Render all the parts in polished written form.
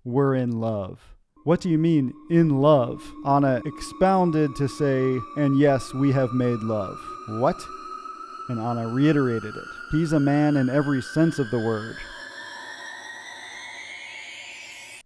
We're in love. What do you mean, in love? Anna expounded to say, and yes, we have made love. What? And Anna reiterated it. He's a man in every sense of the word.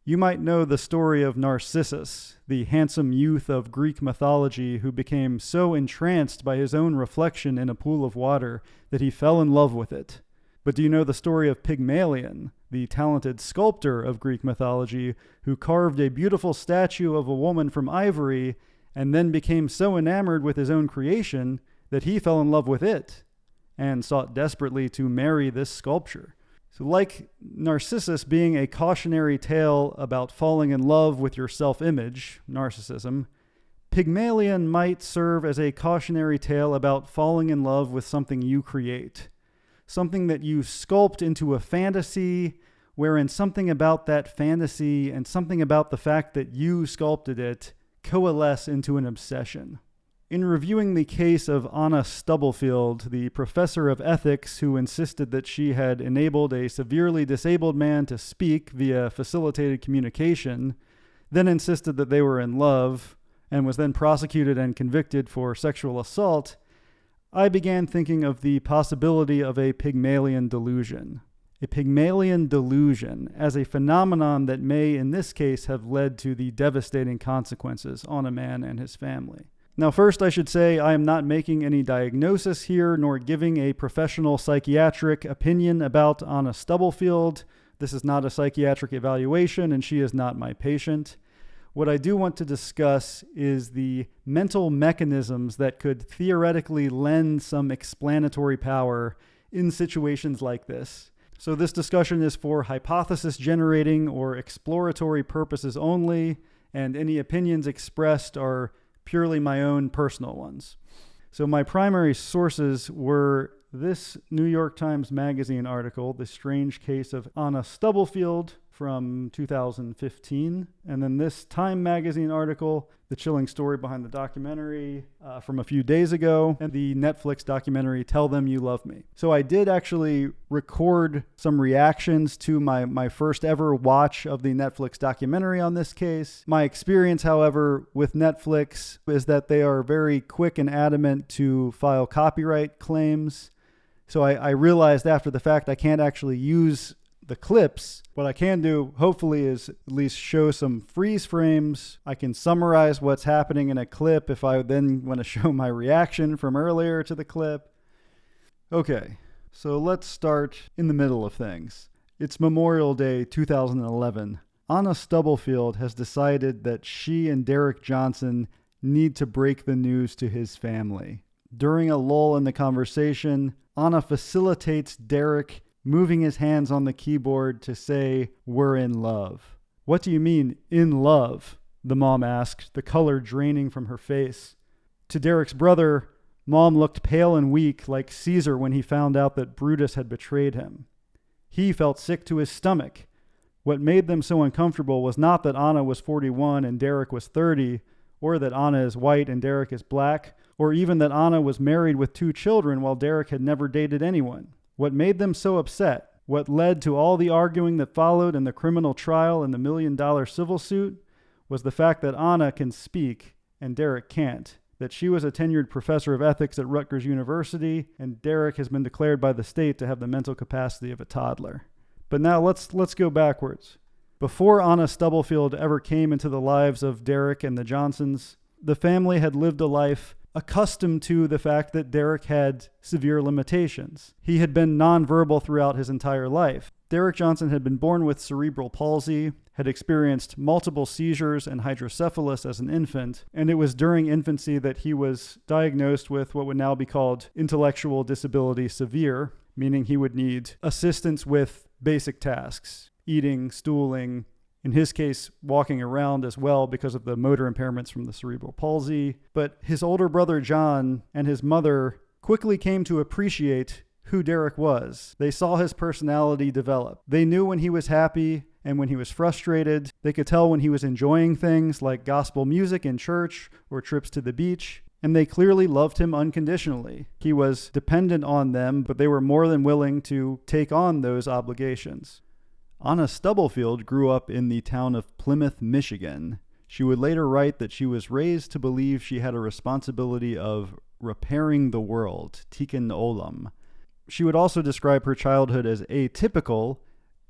You might know the story of Narcissus, the handsome youth of Greek mythology who became so entranced by his own reflection in a pool of water that he fell in love with it. But do you know the story of Pygmalion, the talented sculptor of Greek mythology who carved a beautiful statue of a woman from ivory and then became so enamored with his own creation that he fell in love with it and sought desperately to marry this sculpture? So like Narcissus being a cautionary tale about falling in love with your self-image, narcissism, Pygmalion might serve as a cautionary tale about falling in love with something you create, something that you sculpt into a fantasy, wherein something about that fantasy and something about the fact that you sculpted it coalesce into an obsession. In reviewing the case of Anna Stubblefield, the professor of ethics who insisted that she had enabled a severely disabled man to speak via facilitated communication, then insisted that they were in love, and was then prosecuted and convicted for sexual assault, I began thinking of the possibility of a Pygmalion delusion. A Pygmalion delusion as a phenomenon that may, in this case, have led to the devastating consequences on a man and his family. Now, first, I should say I am not making any diagnosis here, nor giving a professional psychiatric opinion about Anna Stubblefield. This is not a psychiatric evaluation, and she is not my patient. What I do want to discuss is the mental mechanisms that could theoretically lend some explanatory power in situations like this. So this discussion is for hypothesis generating or exploratory purposes only, and any opinions expressed are purely my own personal ones. So my primary sources were this New York Times Magazine article, The Strange Case of Anna Stubblefield from 2015, and then this Time Magazine article, The Chilling Story Behind the Documentary from a few days ago, and the Netflix documentary, Tell Them You Love Me. So I did actually record some reactions to my first ever watch of the Netflix documentary on this case. My experience, however, with Netflix is that they are very quick and adamant to file copyright claims. So I realized after the fact I can't actually use the clips. What I can do, hopefully, is at least show some freeze frames. I can summarize what's happening in a clip if I then want to show my reaction from earlier to the clip. Okay, so let's start in the middle of things. It's Memorial Day 2011. Anna Stubblefield has decided that she and Derek Johnson need to break the news to his family. During a lull in the conversation, Anna facilitates Derek moving his hands on the keyboard to say, "We're in love." "What do you mean, in love?" the mom asked, the color draining from her face. To Derek's brother, Mom looked pale and weak, like Caesar when he found out that Brutus had betrayed him. He felt sick to his stomach. What made them so uncomfortable was not that Anna was 41 and Derek was 30, or that Anna is white and Derek is black, or even that Anna was married with 2 children while Derek had never dated anyone. What made them so upset, what led to all the arguing that followed in the criminal trial and the $1 million civil suit, was the fact that Anna can speak and Derek can't, that she was a tenured professor of ethics at Rutgers University, and Derek has been declared by the state to have the mental capacity of a toddler. But now let's go backwards. Before Anna Stubblefield ever came into the lives of Derek and the Johnsons, the family had lived a life accustomed to the fact that Derek had severe limitations. He had been nonverbal throughout his entire life. Derek Johnson had been born with cerebral palsy, had experienced multiple seizures and hydrocephalus as an infant, and it was during infancy that he was diagnosed with what would now be called intellectual disability severe, meaning he would need assistance with basic tasks, eating, stooling, in his case, walking around as well because of the motor impairments from the cerebral palsy. But his older brother John and his mother quickly came to appreciate who Derek was. They saw his personality develop. They knew when he was happy and when he was frustrated. They could tell when he was enjoying things like gospel music in church or trips to the beach. And they clearly loved him unconditionally. He was dependent on them, but they were more than willing to take on those obligations. Anna Stubblefield grew up in the town of Plymouth, Michigan. She would later write that she was raised to believe she had a responsibility of repairing the world, tikkun olam. She would also describe her childhood as atypical,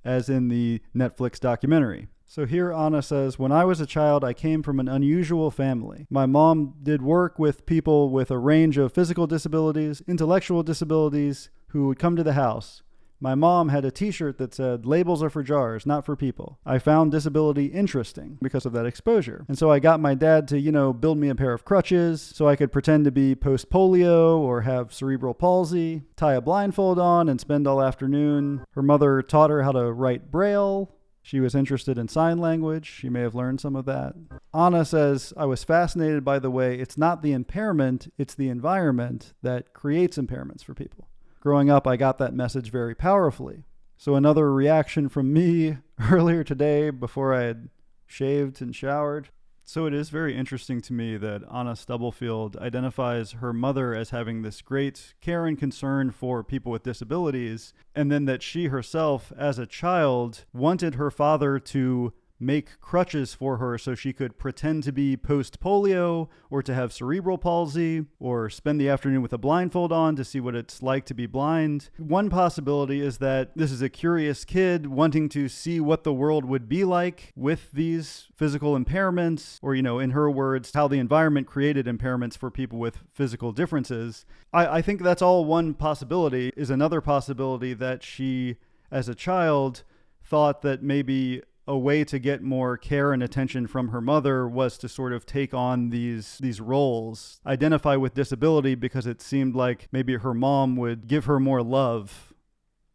as in the Netflix documentary. So here Anna says, when I was a child, I came from an unusual family. My mom did work with people with a range of physical disabilities, intellectual disabilities, who would come to the house. My mom had a t-shirt that said, labels are for jars, not for people. I found disability interesting because of that exposure. And so I got my dad to, build me a pair of crutches so I could pretend to be post-polio or have cerebral palsy, tie a blindfold on and spend all afternoon. Her mother taught her how to write Braille. She was interested in sign language. She may have learned some of that. Anna says, I was fascinated by the way it's not the impairment, it's the environment that creates impairments for people. Growing up, I got that message very powerfully. So another reaction from me earlier today before I had shaved and showered. So it is very interesting to me that Anna Stubblefield identifies her mother as having this great care and concern for people with disabilities, and then that she herself, as a child, wanted her father to make crutches for her so she could pretend to be post-polio or to have cerebral palsy or spend the afternoon with a blindfold on to see what it's like to be blind. One possibility is that this is a curious kid wanting to see what the world would be like with these physical impairments, or, in her words, how the environment created impairments for people with physical differences. I think that's all one possibility. Is another possibility that she, as a child, thought that maybe a way to get more care and attention from her mother was to sort of take on these roles, identify with disability because it seemed like maybe her mom would give her more love.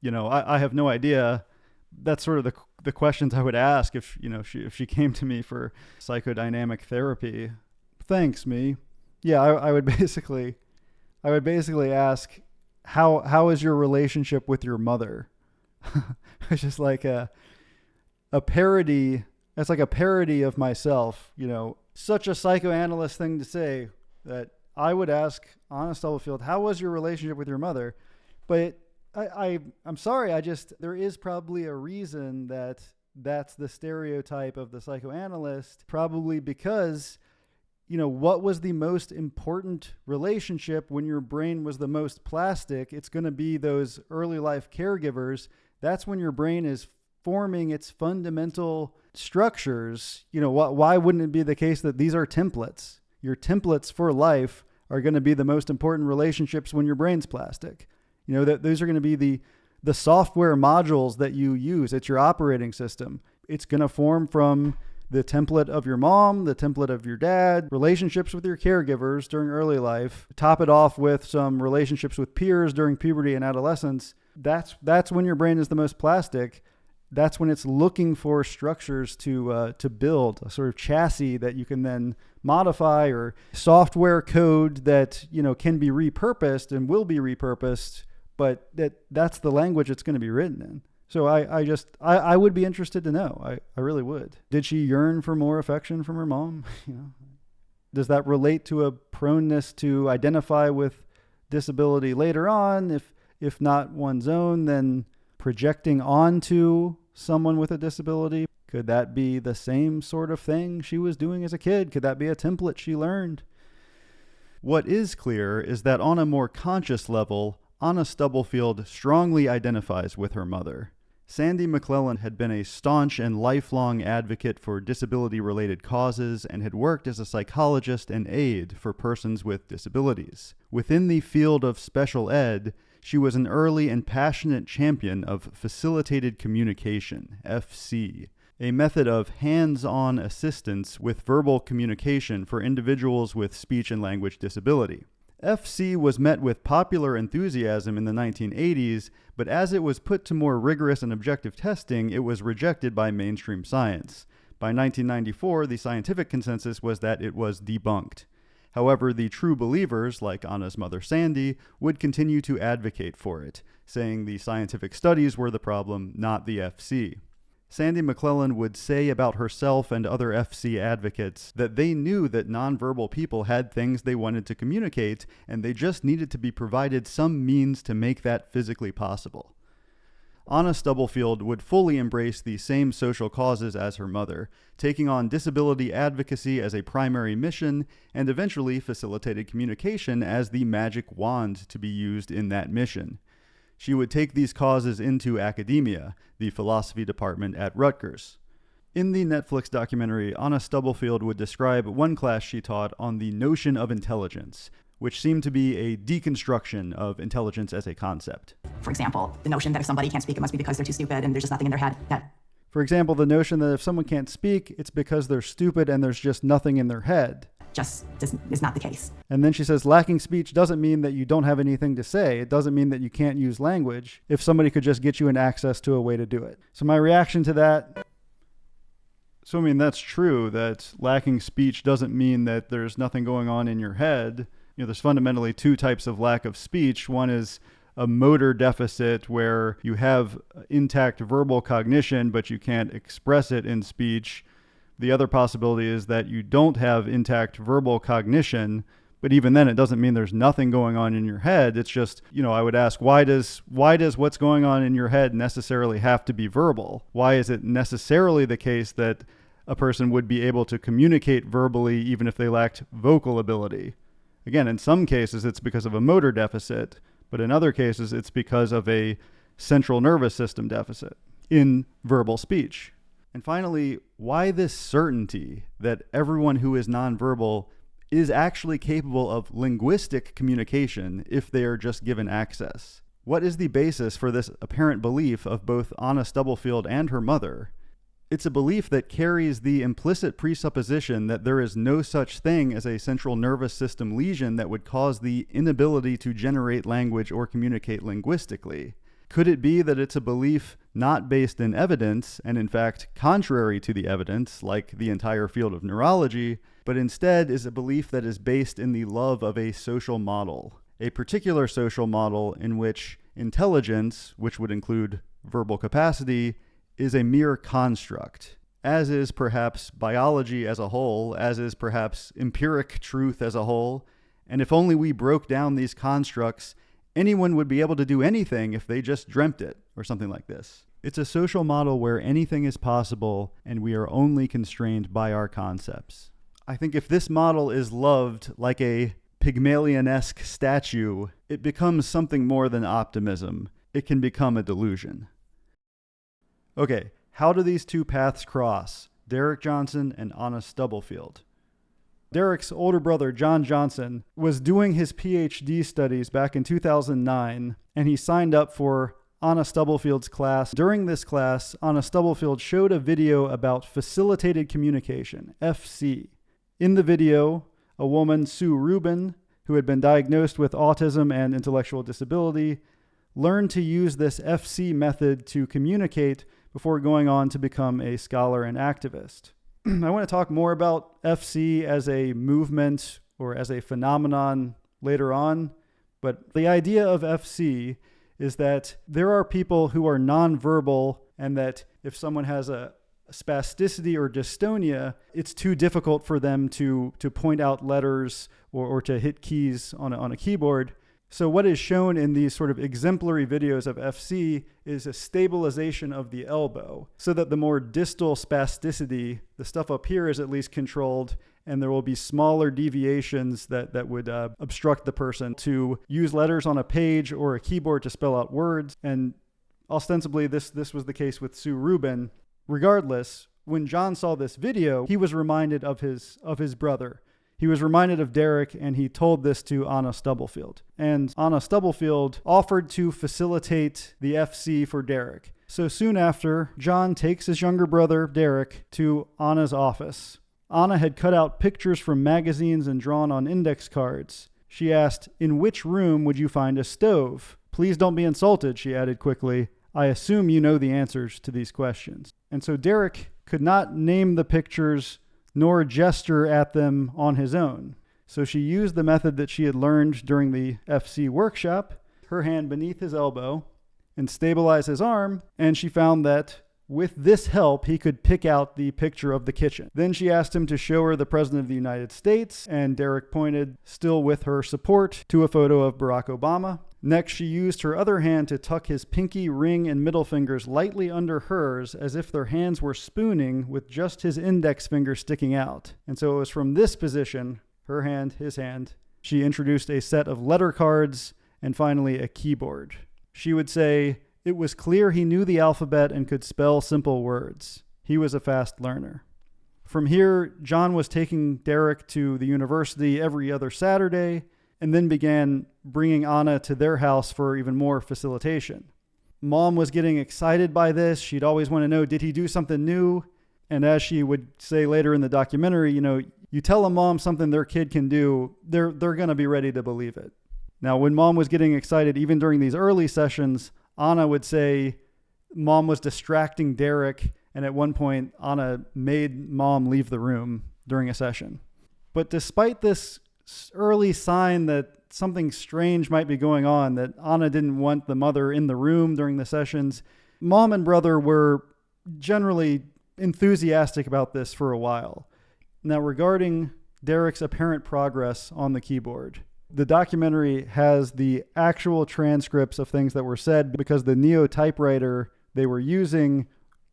I have no idea. That's sort of the questions I would ask if she came to me for psychodynamic therapy. Thanks, me. Yeah, I would basically ask, how is your relationship with your mother? It's just like a parody. It's like a parody of myself, such a psychoanalyst thing to say, that I would ask Anna Stubblefield, how was your relationship with your mother? But I'm sorry, there is probably a reason that that's the stereotype of the psychoanalyst, probably because, what was the most important relationship when your brain was the most plastic? It's going to be those early life caregivers. That's when your brain is forming its fundamental structures. Why wouldn't it be the case that these are templates? Your templates for life are going to be the most important relationships when your brain's plastic. That those are going to be the software modules that you use. It's your operating system. It's going to form from the template of your mom, the template of your dad, relationships with your caregivers during early life, top it off with some relationships with peers during puberty and adolescence. That's when your brain is the most plastic. That's when it's looking for structures to build, a sort of chassis that you can then modify, or software code that can be repurposed and will be repurposed, but that's the language it's going to be written in. So I would be interested to know. I really would. Did she yearn for more affection from her mom? Does that relate to a proneness to identify with disability later on? If not one's own, then projecting onto someone with a disability? Could that be the same sort of thing she was doing as a kid? Could that be a template she learned? What is clear is that on a more conscious level, Anna Stubblefield strongly identifies with her mother. Sandy McClellan had been a staunch and lifelong advocate for disability-related causes and had worked as a psychologist and aide for persons with disabilities. Within the field of special ed, she was an early and passionate champion of facilitated communication, FC, a method of hands-on assistance with verbal communication for individuals with speech and language disability. FC was met with popular enthusiasm in the 1980s, but as it was put to more rigorous and objective testing, it was rejected by mainstream science. By 1994, the scientific consensus was that it was debunked. However, the true believers, like Anna's mother Sandy, would continue to advocate for it, saying the scientific studies were the problem, not the FC. Sandy McClellan would say about herself and other FC advocates that they knew that nonverbal people had things they wanted to communicate, and they just needed to be provided some means to make that physically possible. Anna Stubblefield would fully embrace the same social causes as her mother, taking on disability advocacy as a primary mission, and eventually facilitated communication as the magic wand to be used in that mission. She would take these causes into academia, the philosophy department at Rutgers. In the Netflix documentary, Anna Stubblefield would describe one class she taught on the notion of intelligence, which seemed to be a deconstruction of intelligence as a concept. For example, the notion that if somebody can't speak, it must be because they're too stupid and there's just nothing in their head. For example, the notion that if someone can't speak, it's because they're stupid and there's just nothing in their head. Just is not the case. And then she says, lacking speech doesn't mean that you don't have anything to say. It doesn't mean that you can't use language if somebody could just get you an access to a way to do it. So my reaction to that, so I mean, that's true, that lacking speech doesn't mean that there's nothing going on in your head. There's fundamentally two types of lack of speech. One is a motor deficit where you have intact verbal cognition, but you can't express it in speech. The other possibility is that you don't have intact verbal cognition, but even then it doesn't mean there's nothing going on in your head. It's just, I would ask, why does what's going on in your head necessarily have to be verbal? Why is it necessarily the case that a person would be able to communicate verbally even if they lacked vocal ability? Again, in some cases, it's because of a motor deficit, but in other cases, it's because of a central nervous system deficit in verbal speech. And finally, why this certainty that everyone who is nonverbal is actually capable of linguistic communication if they are just given access? What is the basis for this apparent belief of both Anna Stubblefield and her mother? It's a belief that carries the implicit presupposition that there is no such thing as a central nervous system lesion that would cause the inability to generate language or communicate linguistically. Could it be that it's a belief not based in evidence, and in fact contrary to the evidence, like the entire field of neurology, but instead is a belief that is based in the love of a social model, a particular social model in which intelligence, which would include verbal capacity, is a mere construct, as is perhaps biology as a whole, as is perhaps empiric truth as a whole, and if only we broke down these constructs, anyone would be able to do anything if they just dreamt it, or something like this. It's a social model where anything is possible, and we are only constrained by our concepts. I think if this model is loved like a Pygmalion-esque statue, it becomes something more than optimism. It can become a delusion. Okay, how do these two paths cross? Derek Johnson and Anna Stubblefield. Derek's older brother, John Johnson, was doing his PhD studies back in 2009, and he signed up for Anna Stubblefield's class. During this class, Anna Stubblefield showed a video about facilitated communication, FC. In the video, a woman, Sue Rubin, who had been diagnosed with autism and intellectual disability, learned to use this FC method to communicate before going on to become a scholar and activist. I want to talk more about FC as a movement or as a phenomenon later on, but the idea of FC is that there are people who are nonverbal, and that if someone has a spasticity or dystonia, it's too difficult for them to point out letters or to hit keys on a keyboard. So what is shown in these sort of exemplary videos of FC is a stabilization of the elbow so that the more distal spasticity, the stuff up here, is at least controlled, and there will be smaller deviations that would obstruct the person to use letters on a page or a keyboard to spell out words. And ostensibly this was the case with Sue Rubin. Regardless, when John saw this video, he was reminded of his brother. He was reminded of Derek, and he told this to Anna Stubblefield. And Anna Stubblefield offered to facilitate the FC for Derek. So soon after, John takes his younger brother, Derek, to Anna's office. Anna had cut out pictures from magazines and drawn on index cards. She asked, "In which room would you find a stove?" "Please don't be insulted," she added quickly. "I assume you know the answers to these questions." And so Derek could not name the pictures nor gesture at them on his own. So she used the method that she had learned during the FC workshop, her hand beneath his elbow, and stabilize his arm, and she found that with this help, he could pick out the picture of the kitchen. Then she asked him to show her the President of the United States, and Derek pointed, still with her support, to a photo of Barack Obama. Next, she used her other hand to tuck his pinky, ring, and middle fingers lightly under hers as if their hands were spooning with just his index finger sticking out. And so it was from this position, her hand, his hand, she introduced a set of letter cards and finally a keyboard. She would say, "It was clear he knew the alphabet and could spell simple words. He was a fast learner." From here, John was taking Derek to the university every other Saturday, and then began bringing Anna to their house for even more facilitation. Mom was getting excited by this. She'd always want to know, did he do something new? And as she would say later in the documentary, you tell a mom something their kid can do, they're going to be ready to believe it. Now, when Mom was getting excited, even during these early sessions, Anna would say Mom was distracting Derek, and at one point, Anna made Mom leave the room during a session. But despite this early sign that something strange might be going on, that Anna didn't want the mother in the room during the sessions, Mom and brother were generally enthusiastic about this for a while. Now, regarding Derek's apparent progress on the keyboard, the documentary has the actual transcripts of things that were said because the Neo typewriter they were using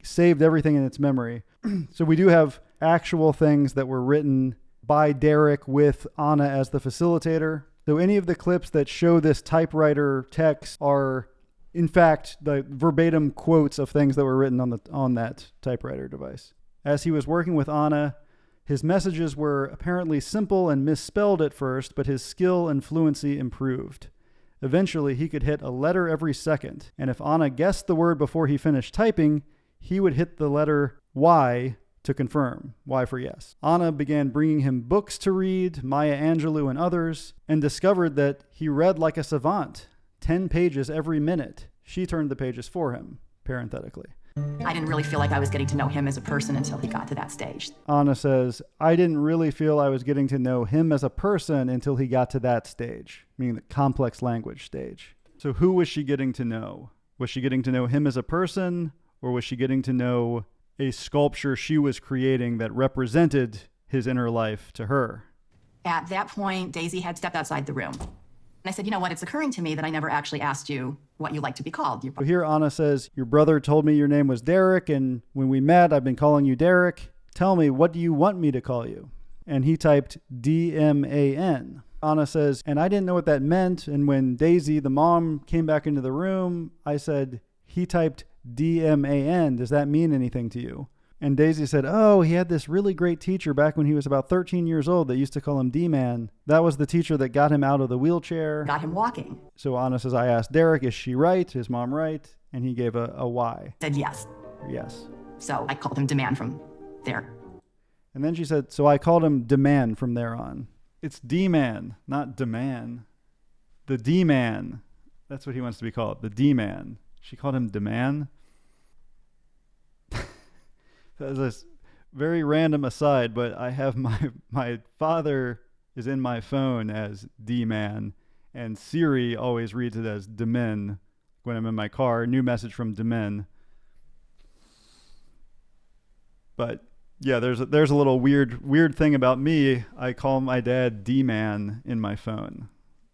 saved everything in its memory. So we do have actual things that were written by Derek with Anna as the facilitator. So any of the clips that show this typewriter text are, in fact, the verbatim quotes of things that were written on that typewriter device. As he was working with Anna, his messages were apparently simple and misspelled at first, but his skill and fluency improved. Eventually, he could hit a letter every second, and if Anna guessed the word before he finished typing, he would hit the letter Y to confirm, Y for yes. Anna began bringing him books to read, Maya Angelou and others, and discovered that he read like a savant, 10 pages every minute. She turned the pages for him, parenthetically. I didn't really feel like I was getting to know him as a person until he got to that stage. Anna says, I didn't really feel I was getting to know him as a person until he got to that stage, meaning the complex language stage. So who was she getting to know? Was she getting to know him as a person, or was she getting to know a sculpture she was creating that represented his inner life to her? At that point, Daisy had stepped outside the room. And I said, you know what, it's occurring to me that I never actually asked you what you like to be called. So here Anna says, your brother told me your name was Derek, and when we met, I've been calling you Derek. Tell me, what do you want me to call you? And he typed D-M-A-N. Anna says, and I didn't know what that meant, and when Daisy, the mom, came back into the room, I said, he typed D-M-A-N. Does that mean anything to you? And Daisy said, oh, he had this really great teacher back when he was about 13 years old that used to call him D-Man. That was the teacher that got him out of the wheelchair. Got him walking. So Anna says, I asked Derek, is she right? Is mom right? And he gave a Y. Said yes. Yes. So I called him Demand from there. And then she said, so I called him Demand from there on. It's D-Man, not Demand. The D-Man. That's what he wants to be called, the D-Man. She called him Demand. That was a very random aside, but I have my father is in my phone as D-Man, and Siri always reads it as Demen when I'm in my car. New message from Demen. But yeah, there's a little weird thing about me. I call my dad D-Man in my phone.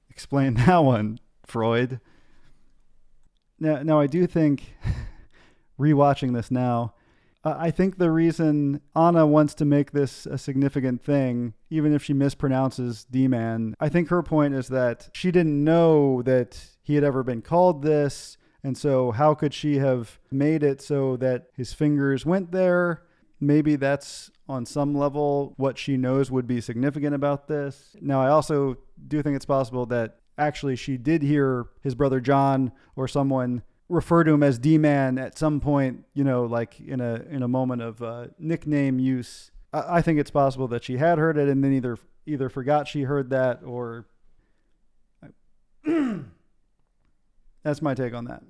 Explain that one, Freud. Now I do think, rewatching this now, I think the reason Anna wants to make this a significant thing, even if she mispronounces D-Man, I think her point is that she didn't know that he had ever been called this, and so how could she have made it so that his fingers went there? Maybe that's on some level what she knows would be significant about this. Now, I also do think it's possible that actually she did hear his brother John or someone refer to him as D-Man at some point, like in a moment of nickname use. I think it's possible that she had heard it and then either forgot she heard that, or that's my take on that.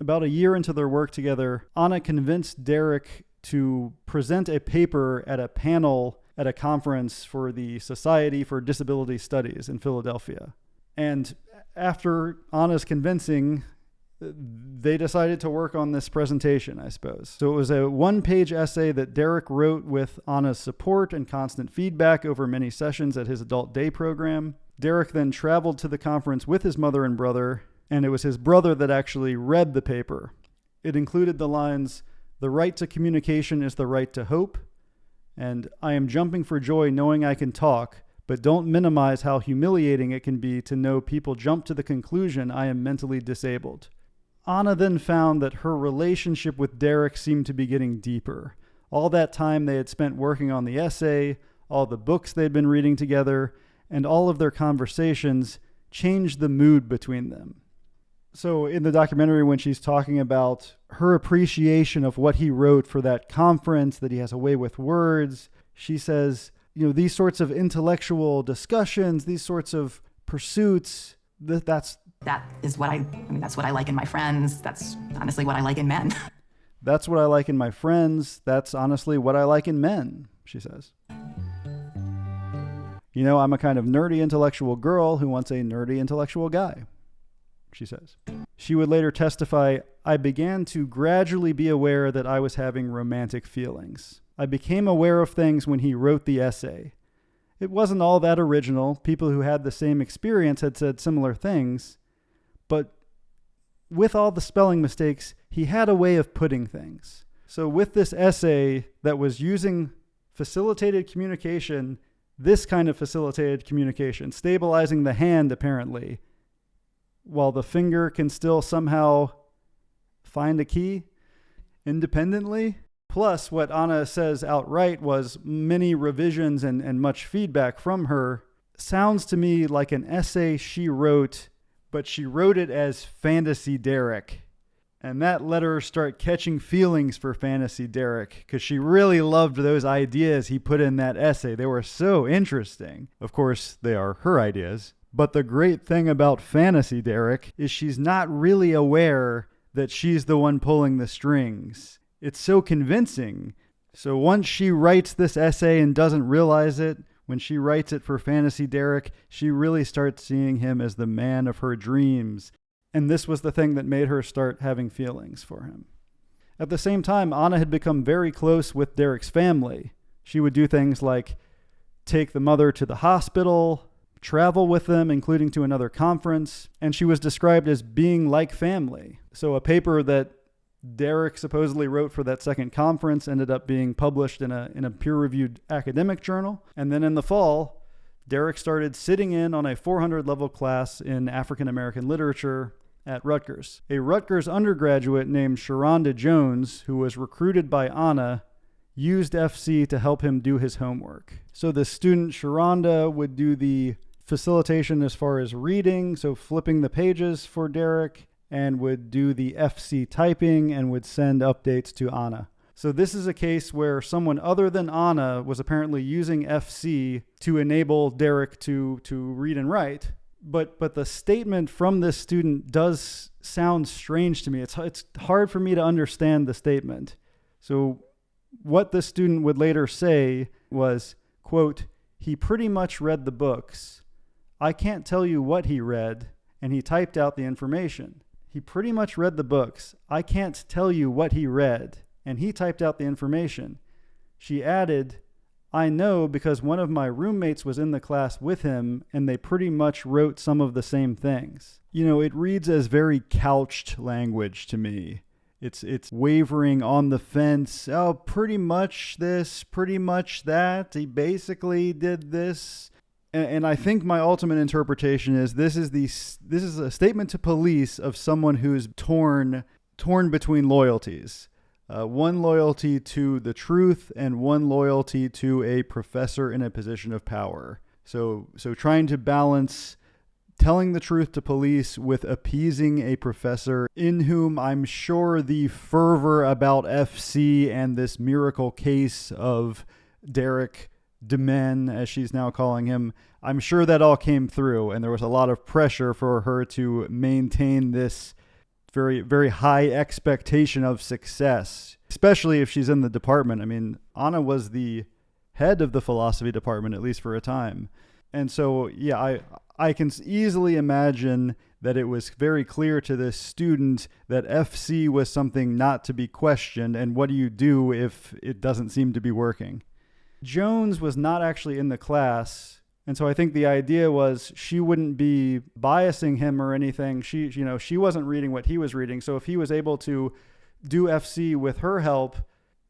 About a year into their work together, Anna convinced Derek to present a paper at a panel at a conference for the Society for Disability Studies in Philadelphia. And after Anna's convincing, they decided to work on this presentation, I suppose. So it was a one-page essay that Derek wrote with Anna's support and constant feedback over many sessions at his adult day program. Derek then traveled to the conference with his mother and brother, and it was his brother that actually read the paper. It included the lines, "The right to communication is the right to hope," and "I am jumping for joy knowing I can talk, but don't minimize how humiliating it can be to know people jump to the conclusion I am mentally disabled." Anna then found that her relationship with Derek seemed to be getting deeper. All that time they had spent working on the essay, all the books they'd been reading together, and all of their conversations changed the mood between them. So in the documentary, when she's talking about her appreciation of what he wrote for that conference, that he has a way with words, she says, these sorts of intellectual discussions, these sorts of pursuits, that is what that's what I like in my friends. That's honestly what I like in men. That's what I like in my friends. That's honestly what I like in men, she says. I'm a kind of nerdy intellectual girl who wants a nerdy intellectual guy, she says. She would later testify, "I began to gradually be aware that I was having romantic feelings. I became aware of things when he wrote the essay. It wasn't all that original. People who had the same experience had said similar things. But with all the spelling mistakes, he had a way of putting things." So with this essay that was using facilitated communication, this kind of facilitated communication, stabilizing the hand apparently, while the finger can still somehow find a key independently. Plus, what Anna says outright was many revisions and much feedback from her. Sounds to me like an essay she wrote, but she wrote it as Fantasy Derek. And that let her start catching feelings for Fantasy Derek, because she really loved those ideas he put in that essay. They were so interesting. Of course, they are her ideas. But the great thing about Fantasy Derek is she's not really aware that she's the one pulling the strings. It's so convincing. So once she writes this essay and doesn't realize it, when she writes it for Fantasy Derek, she really starts seeing him as the man of her dreams. And this was the thing that made her start having feelings for him. At the same time, Anna had become very close with Derek's family. She would do things like take the mother to the hospital, travel with them, including to another conference, and she was described as being like family. So a paper that Derek supposedly wrote for that second conference ended up being published in a peer-reviewed academic journal. And then in the fall, Derek started sitting in on a 400-level class in African American literature at Rutgers. A Rutgers undergraduate named Sharonda Jones, who was recruited by Anna, used FC to help him do his homework. So the student Sharonda would do the facilitation as far as reading, so flipping the pages for Derek, and would do the FC typing and would send updates to Anna. So this is a case where someone other than Anna was apparently using FC to enable Derek to read and write. But the statement from this student does sound strange to me. It's hard for me to understand the statement. So what the student would later say was, quote, "He pretty much read the books. I can't tell you what he read, and he typed out the information. He pretty much read the books. I can't tell you what he read, and he typed out the information." She added, "I know because one of my roommates was in the class with him, and they pretty much wrote some of the same things." It reads as very couched language to me. It's wavering on the fence. Oh, pretty much this, pretty much that. He basically did this. And I think my ultimate interpretation is this is a statement to police of someone who's torn between loyalties. One loyalty to the truth and one loyalty to a professor in a position of power. So trying to balance telling the truth to police with appeasing a professor in whom I'm sure the fervor about FC and this miracle case of Derek Demen, as she's now calling him, I'm sure that all came through, and there was a lot of pressure for her to maintain this very, very high expectation of success, especially if she's in the department. I mean, Anna was the head of the philosophy department, at least for a time. And so, yeah, I can easily imagine that it was very clear to this student that FC was something not to be questioned, and what do you do if it doesn't seem to be working? Jones was not actually in the class, And so I think the idea was she wouldn't be biasing him or anything. She wasn't reading what he was reading. So if he was able to do FC with her help,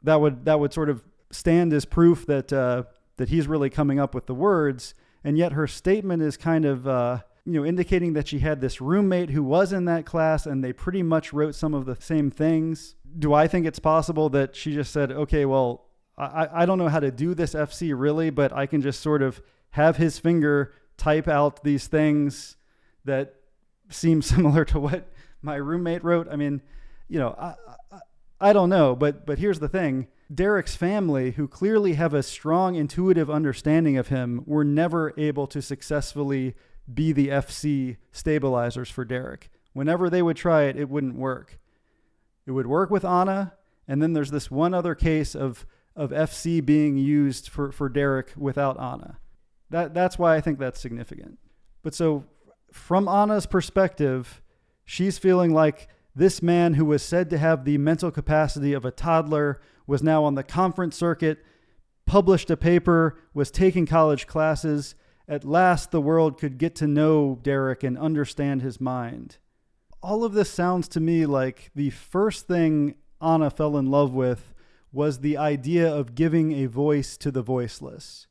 that would sort of stand as proof that he's really coming up with the words. And yet her statement is kind of indicating that she had this roommate who was in that class and they pretty much wrote some of the same things. Do I think it's possible that she just said, okay, well, I don't know how to do this FC really, but I can just sort of have his finger type out these things that seem similar to what my roommate wrote? I mean, I don't know, but here's the thing. Derek's family, who clearly have a strong intuitive understanding of him, were never able to successfully be the FC stabilizers for Derek. Whenever they would try it, it wouldn't work. It would work with Anna, and then there's this one other case of FC being used for Derek without Anna. That's why I think that's significant. But so from Anna's perspective, she's feeling like this man who was said to have the mental capacity of a toddler was now on the conference circuit, published a paper, was taking college classes. At last, the world could get to know Derek and understand his mind. All of this sounds to me like the first thing Anna fell in love with was the idea of giving a voice to the voiceless.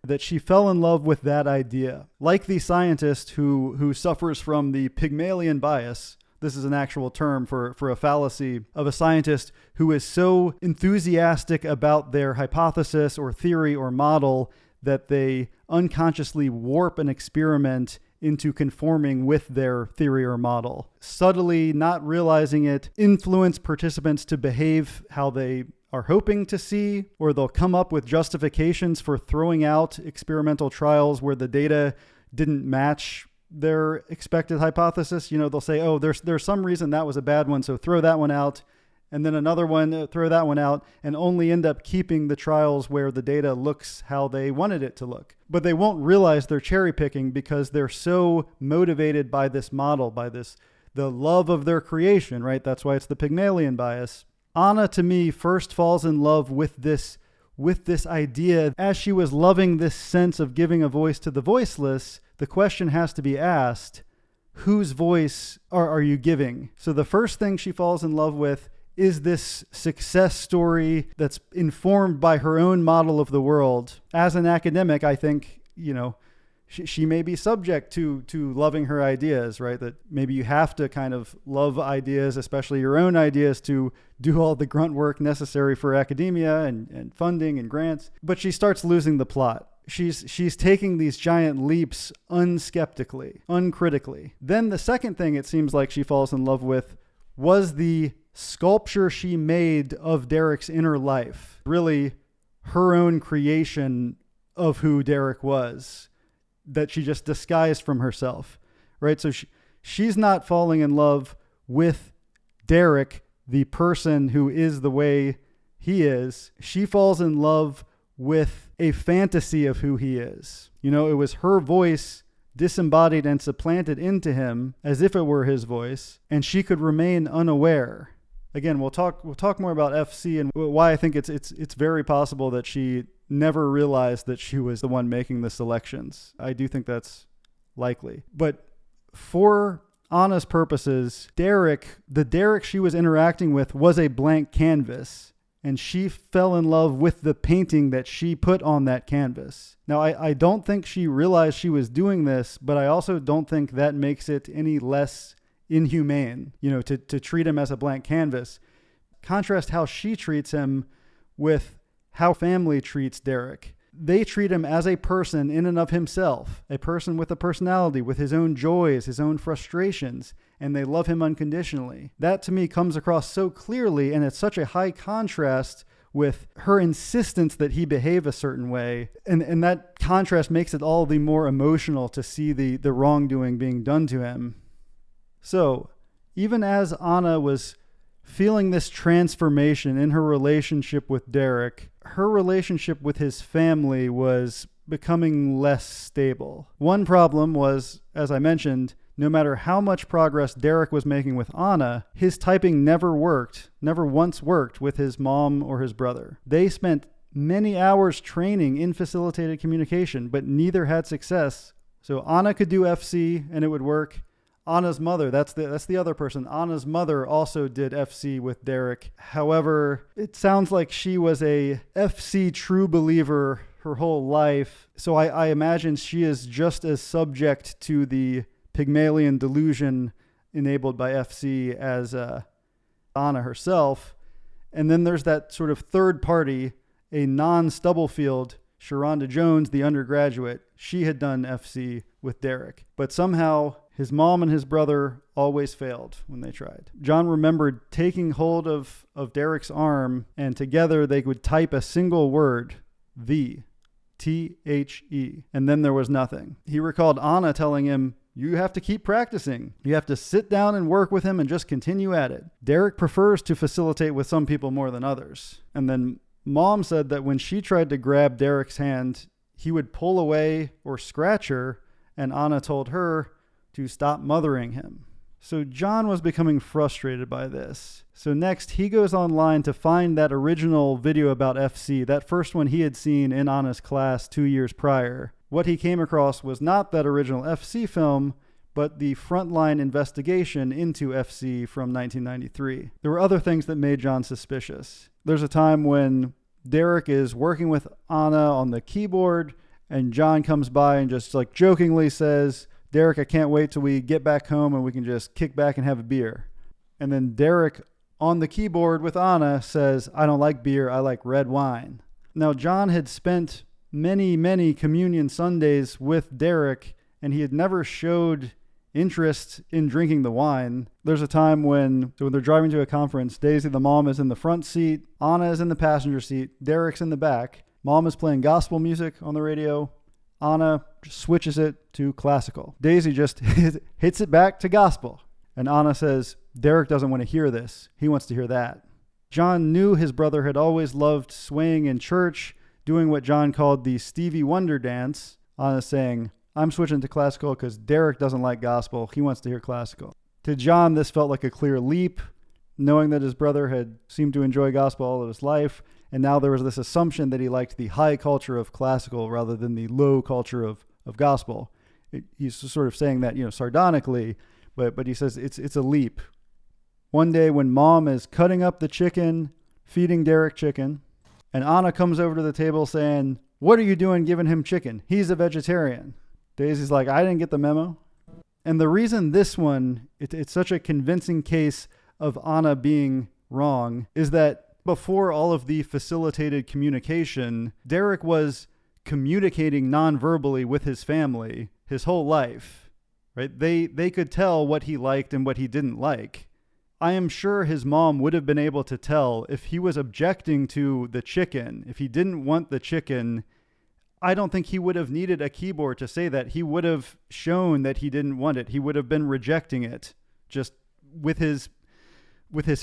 That she fell in love with that idea. Like the scientist who suffers from the Pygmalion bias. This is an actual term for a fallacy of a scientist who is so enthusiastic about their hypothesis or theory or model that they unconsciously warp an experiment into conforming with their theory or model. Subtly, not realizing it, influence participants to behave how they are hoping to see, or they'll come up with justifications for throwing out experimental trials where the data didn't match their expected hypothesis. They'll say, oh, there's some reason that was a bad one, so throw that one out. And then another one, throw that one out, and only end up keeping the trials where the data looks how they wanted it to look. But they won't realize they're cherry picking because they're so motivated by this model, the love of their creation, right? That's why it's the Pygmalion bias. Anna, to me, first falls in love with this idea. As she was loving this sense of giving a voice to the voiceless, the question has to be asked, whose voice are you giving? So the first thing she falls in love with is this success story that's informed by her own model of the world. As an academic, I think, she may be subject to loving her ideas, right? That maybe you have to kind of love ideas, especially your own ideas, to do all the grunt work necessary for academia and funding and grants. But she starts losing the plot. She's taking these giant leaps unskeptically, uncritically. Then the second thing it seems like she falls in love with was the sculpture she made of Derek's inner life. Really her own creation of who Derek was, that she just disguised from herself, right? So she's not falling in love with Derek, the person who is the way he is. She falls in love with a fantasy of who he is. It was her voice disembodied and supplanted into him as if it were his voice, and she could remain unaware. Again, we'll talk more about FC and why I think it's very possible that she never realized that she was the one making the selections. I do think that's likely. But for Anna's purposes, the Derek she was interacting with was a blank canvas, and she fell in love with the painting that she put on that canvas. Now, I don't think she realized she was doing this, but I also don't think that makes it any less inhumane, to treat him as a blank canvas. Contrast how she treats him with how family treats Derek. They treat him as a person in and of himself, a person with a personality, with his own joys, his own frustrations, and they love him unconditionally. That to me comes across so clearly, and it's such a high contrast with her insistence that he behave a certain way. And that contrast makes it all the more emotional to see the wrongdoing being done to him. So even as Anna was feeling this transformation in her relationship with Derek, her relationship with his family was becoming less stable. One problem was, as I mentioned, no matter how much progress Derek was making with Anna, his typing never once worked with his mom or his brother. They spent many hours training in facilitated communication, but neither had success. So Anna could do FC and it would work. Anna's mother, that's the other person. Anna's mother also did FC with Derek. However, it sounds like she was a FC true believer her whole life. So I imagine she is just as subject to the Pygmalion delusion enabled by FC as Anna herself. And then there's that sort of third party, a non-Stubblefield, Sharonda Jones, the undergraduate. She had done FC with Derek. But somehow his mom and his brother always failed when they tried. John remembered taking hold of Derek's arm, and together they would type a single word, the, T-H-E, and then there was nothing. He recalled Anna telling him, "You have to keep practicing. You have to sit down and work with him and just continue at it. Derek prefers to facilitate with some people more than others." And then Mom said that when she tried to grab Derek's hand, he would pull away or scratch her, and Anna told her to stop mothering him. So John was becoming frustrated by this. So next, he goes online to find that original video about FC, that first one he had seen in Anna's class 2 years prior. What he came across was not that original FC film, but the Frontline investigation into FC from 1993. There were other things that made John suspicious. There's a time when Derek is working with Anna on the keyboard, and John comes by and just like jokingly says, "Derek, I can't wait till we get back home and we can just kick back and have a beer." And then Derek on the keyboard with Anna says, "I don't like beer, I like red wine." Now, John had spent many communion Sundays with Derek, and he had never showed interest in drinking the wine. There's a time when they're driving to a conference, Daisy, the mom, is in the front seat, Anna is in the passenger seat, Derek's in the back. Mom is playing gospel music on the radio. Anna just switches it to classical. Daisy just hits it back to gospel. And Anna says, "Derek doesn't want to hear this. He wants to hear that." John knew his brother had always loved swaying in church, doing what John called the Stevie Wonder dance. Anna saying, "I'm switching to classical because Derek doesn't like gospel. He wants to hear classical." To John, this felt like a clear leap, knowing that his brother had seemed to enjoy gospel all of his life. And now there was this assumption that he liked the high culture of classical rather than the low culture of gospel. He's sort of saying that, sardonically, but he says it's a leap. One day when Mom is cutting up the chicken, feeding Derek chicken, and Anna comes over to the table saying, "What are you doing giving him chicken? He's a vegetarian." Daisy's like, "I didn't get the memo." And the reason this one, it's such a convincing case of Anna being wrong, is that before all of the facilitated communication, Derek was communicating non-verbally with his family his whole life, right? They could tell what he liked and what he didn't like. I am sure his mom would have been able to tell if he was objecting to the chicken, if he didn't want the chicken. I don't think he would have needed a keyboard to say that. He would have shown that he didn't want it. He would have been rejecting it just with his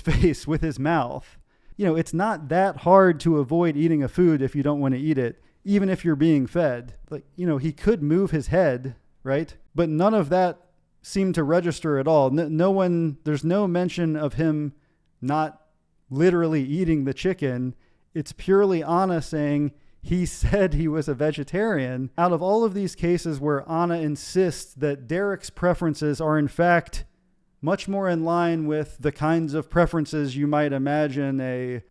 face, with his mouth. It's not that hard to avoid eating a food if you don't want to eat it, even if you're being fed. He could move his head, right? But none of that seemed to register at all. There's no mention of him not literally eating the chicken. It's purely Anna saying he said he was a vegetarian. Out of all of these cases where Anna insists that Derek's preferences are in fact much more in line with the kinds of preferences you might imagine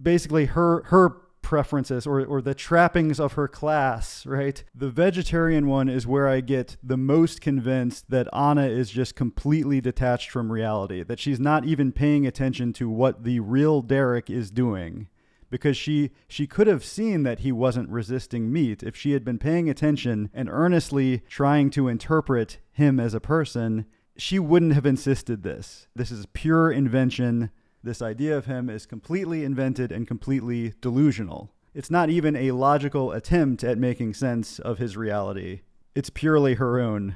basically her preferences or the trappings of her class, right? The vegetarian one is where I get the most convinced that Anna is just completely detached from reality, that she's not even paying attention to what the real Derek is doing, because she could have seen that he wasn't resisting meat if she had been paying attention and earnestly trying to interpret him as a person. She wouldn't have insisted this. This is pure invention. This idea of him is completely invented and completely delusional. It's not even a logical attempt at making sense of his reality. It's purely her own.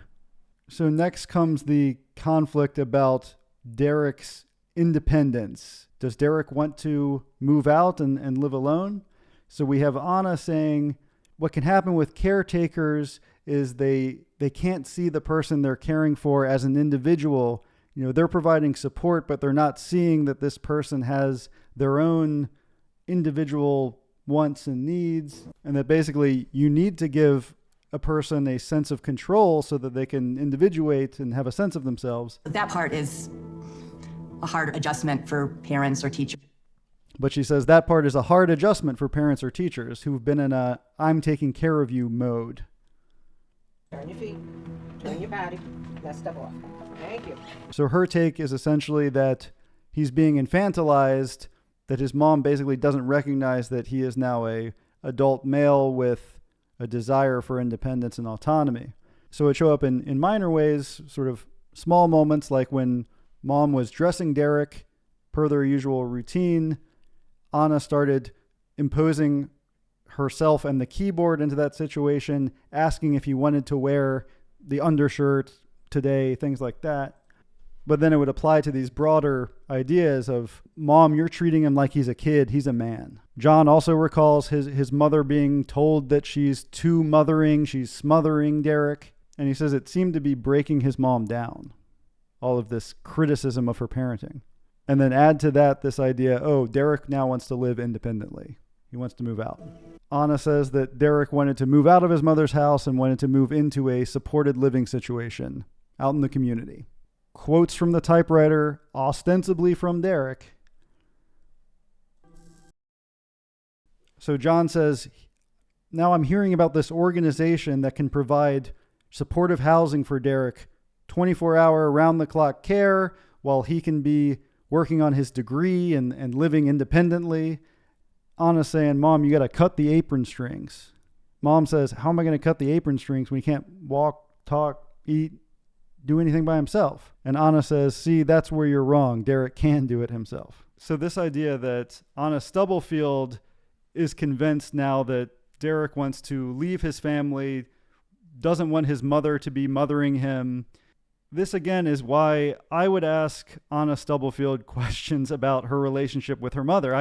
So next comes the conflict about Derek's independence. Does Derek want to move out and live alone? So we have Anna saying what can happen with caretakers is they can't see the person they're caring for as an individual. They're providing support, but they're not seeing that this person has their own individual wants and needs, and that basically you need to give a person a sense of control so that they can individuate and have a sense of themselves. That part is a hard adjustment for parents or teachers. But she says that part is a hard adjustment for parents or teachers who've been in a I'm taking care of you mode. Turn your feet, turn your body, now step off. Thank you. So her take is essentially that he's being infantilized, that his mom basically doesn't recognize that he is now a adult male with a desire for independence and autonomy. So it show up in minor ways, sort of small moments like when mom was dressing Derek per their usual routine. Anna started imposing herself and the keyboard into that situation, asking if he wanted to wear the undershirt today, things like that. But then it would apply to these broader ideas of, Mom, you're treating him like he's a kid, he's a man. John also recalls his mother being told that she's too mothering, she's smothering Derek. And he says it seemed to be breaking his mom down, all of this criticism of her parenting. And then add to that this idea, Derek now wants to live independently. He wants to move out. Anna says that Derek wanted to move out of his mother's house and wanted to move into a supported living situation out in the community. Quotes from the typewriter, ostensibly from Derek. So John says, now I'm hearing about this organization that can provide supportive housing for Derek, 24-hour around-the-clock care while he can be working on his degree and living independently. Anna's saying, Mom, you got to cut the apron strings. Mom says, how am I going to cut the apron strings when he can't walk, talk, eat, do anything by himself? And Anna says, see, that's where you're wrong. Derek can do it himself. So this idea that Anna Stubblefield is convinced now that Derek wants to leave his family, doesn't want his mother to be mothering him. This again is why I would ask Anna Stubblefield questions about her relationship with her mother.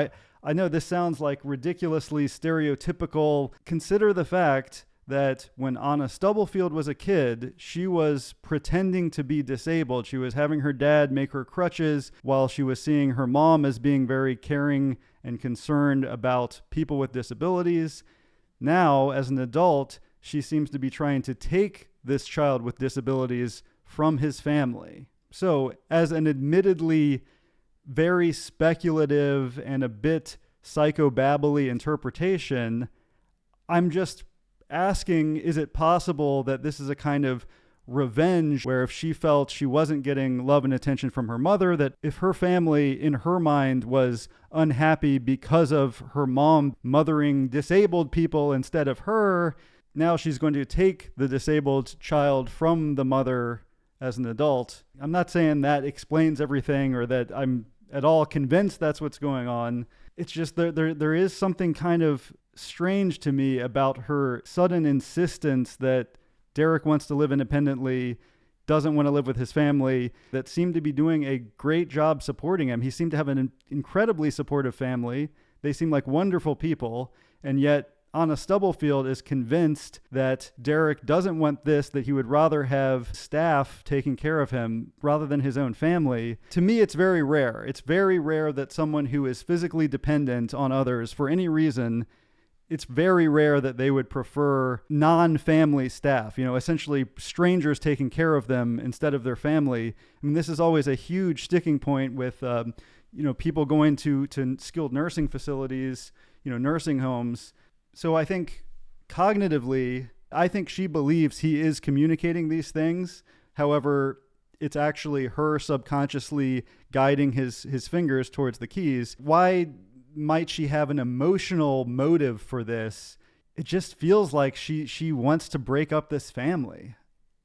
I know this sounds like ridiculously stereotypical. Consider the fact that when Anna Stubblefield was a kid, she was pretending to be disabled. She was having her dad make her crutches while she was seeing her mom as being very caring and concerned about people with disabilities. Now, as an adult, she seems to be trying to take this child with disabilities from his family. So, as an admittedly very speculative and a bit psychobabbly interpretation, I'm just asking, is it possible that this is a kind of revenge where if she felt she wasn't getting love and attention from her mother, that if her family in her mind was unhappy because of her mom mothering disabled people instead of her, now she's going to take the disabled child from the mother as an adult. I'm not saying that explains everything or that I'm at all convinced that's what's going on. It's just there is something kind of strange to me about her sudden insistence that Derek wants to live independently, doesn't want to live with his family, that seemed to be doing a great job supporting him. He seemed to have an incredibly supportive family. They seem like wonderful people, and yet Anna Stubblefield is convinced that Derek doesn't want this, that he would rather have staff taking care of him rather than his own family. To me, it's very rare. It's very rare that someone who is physically dependent on others for any reason, it's very rare that they would prefer non-family staff, essentially strangers taking care of them instead of their family. I mean, this is always a huge sticking point with, people going to skilled nursing facilities, nursing homes. So I think cognitively, I think she believes he is communicating these things. However, it's actually her subconsciously guiding his fingers towards the keys. Why might she have an emotional motive for this? It just feels like she wants to break up this family,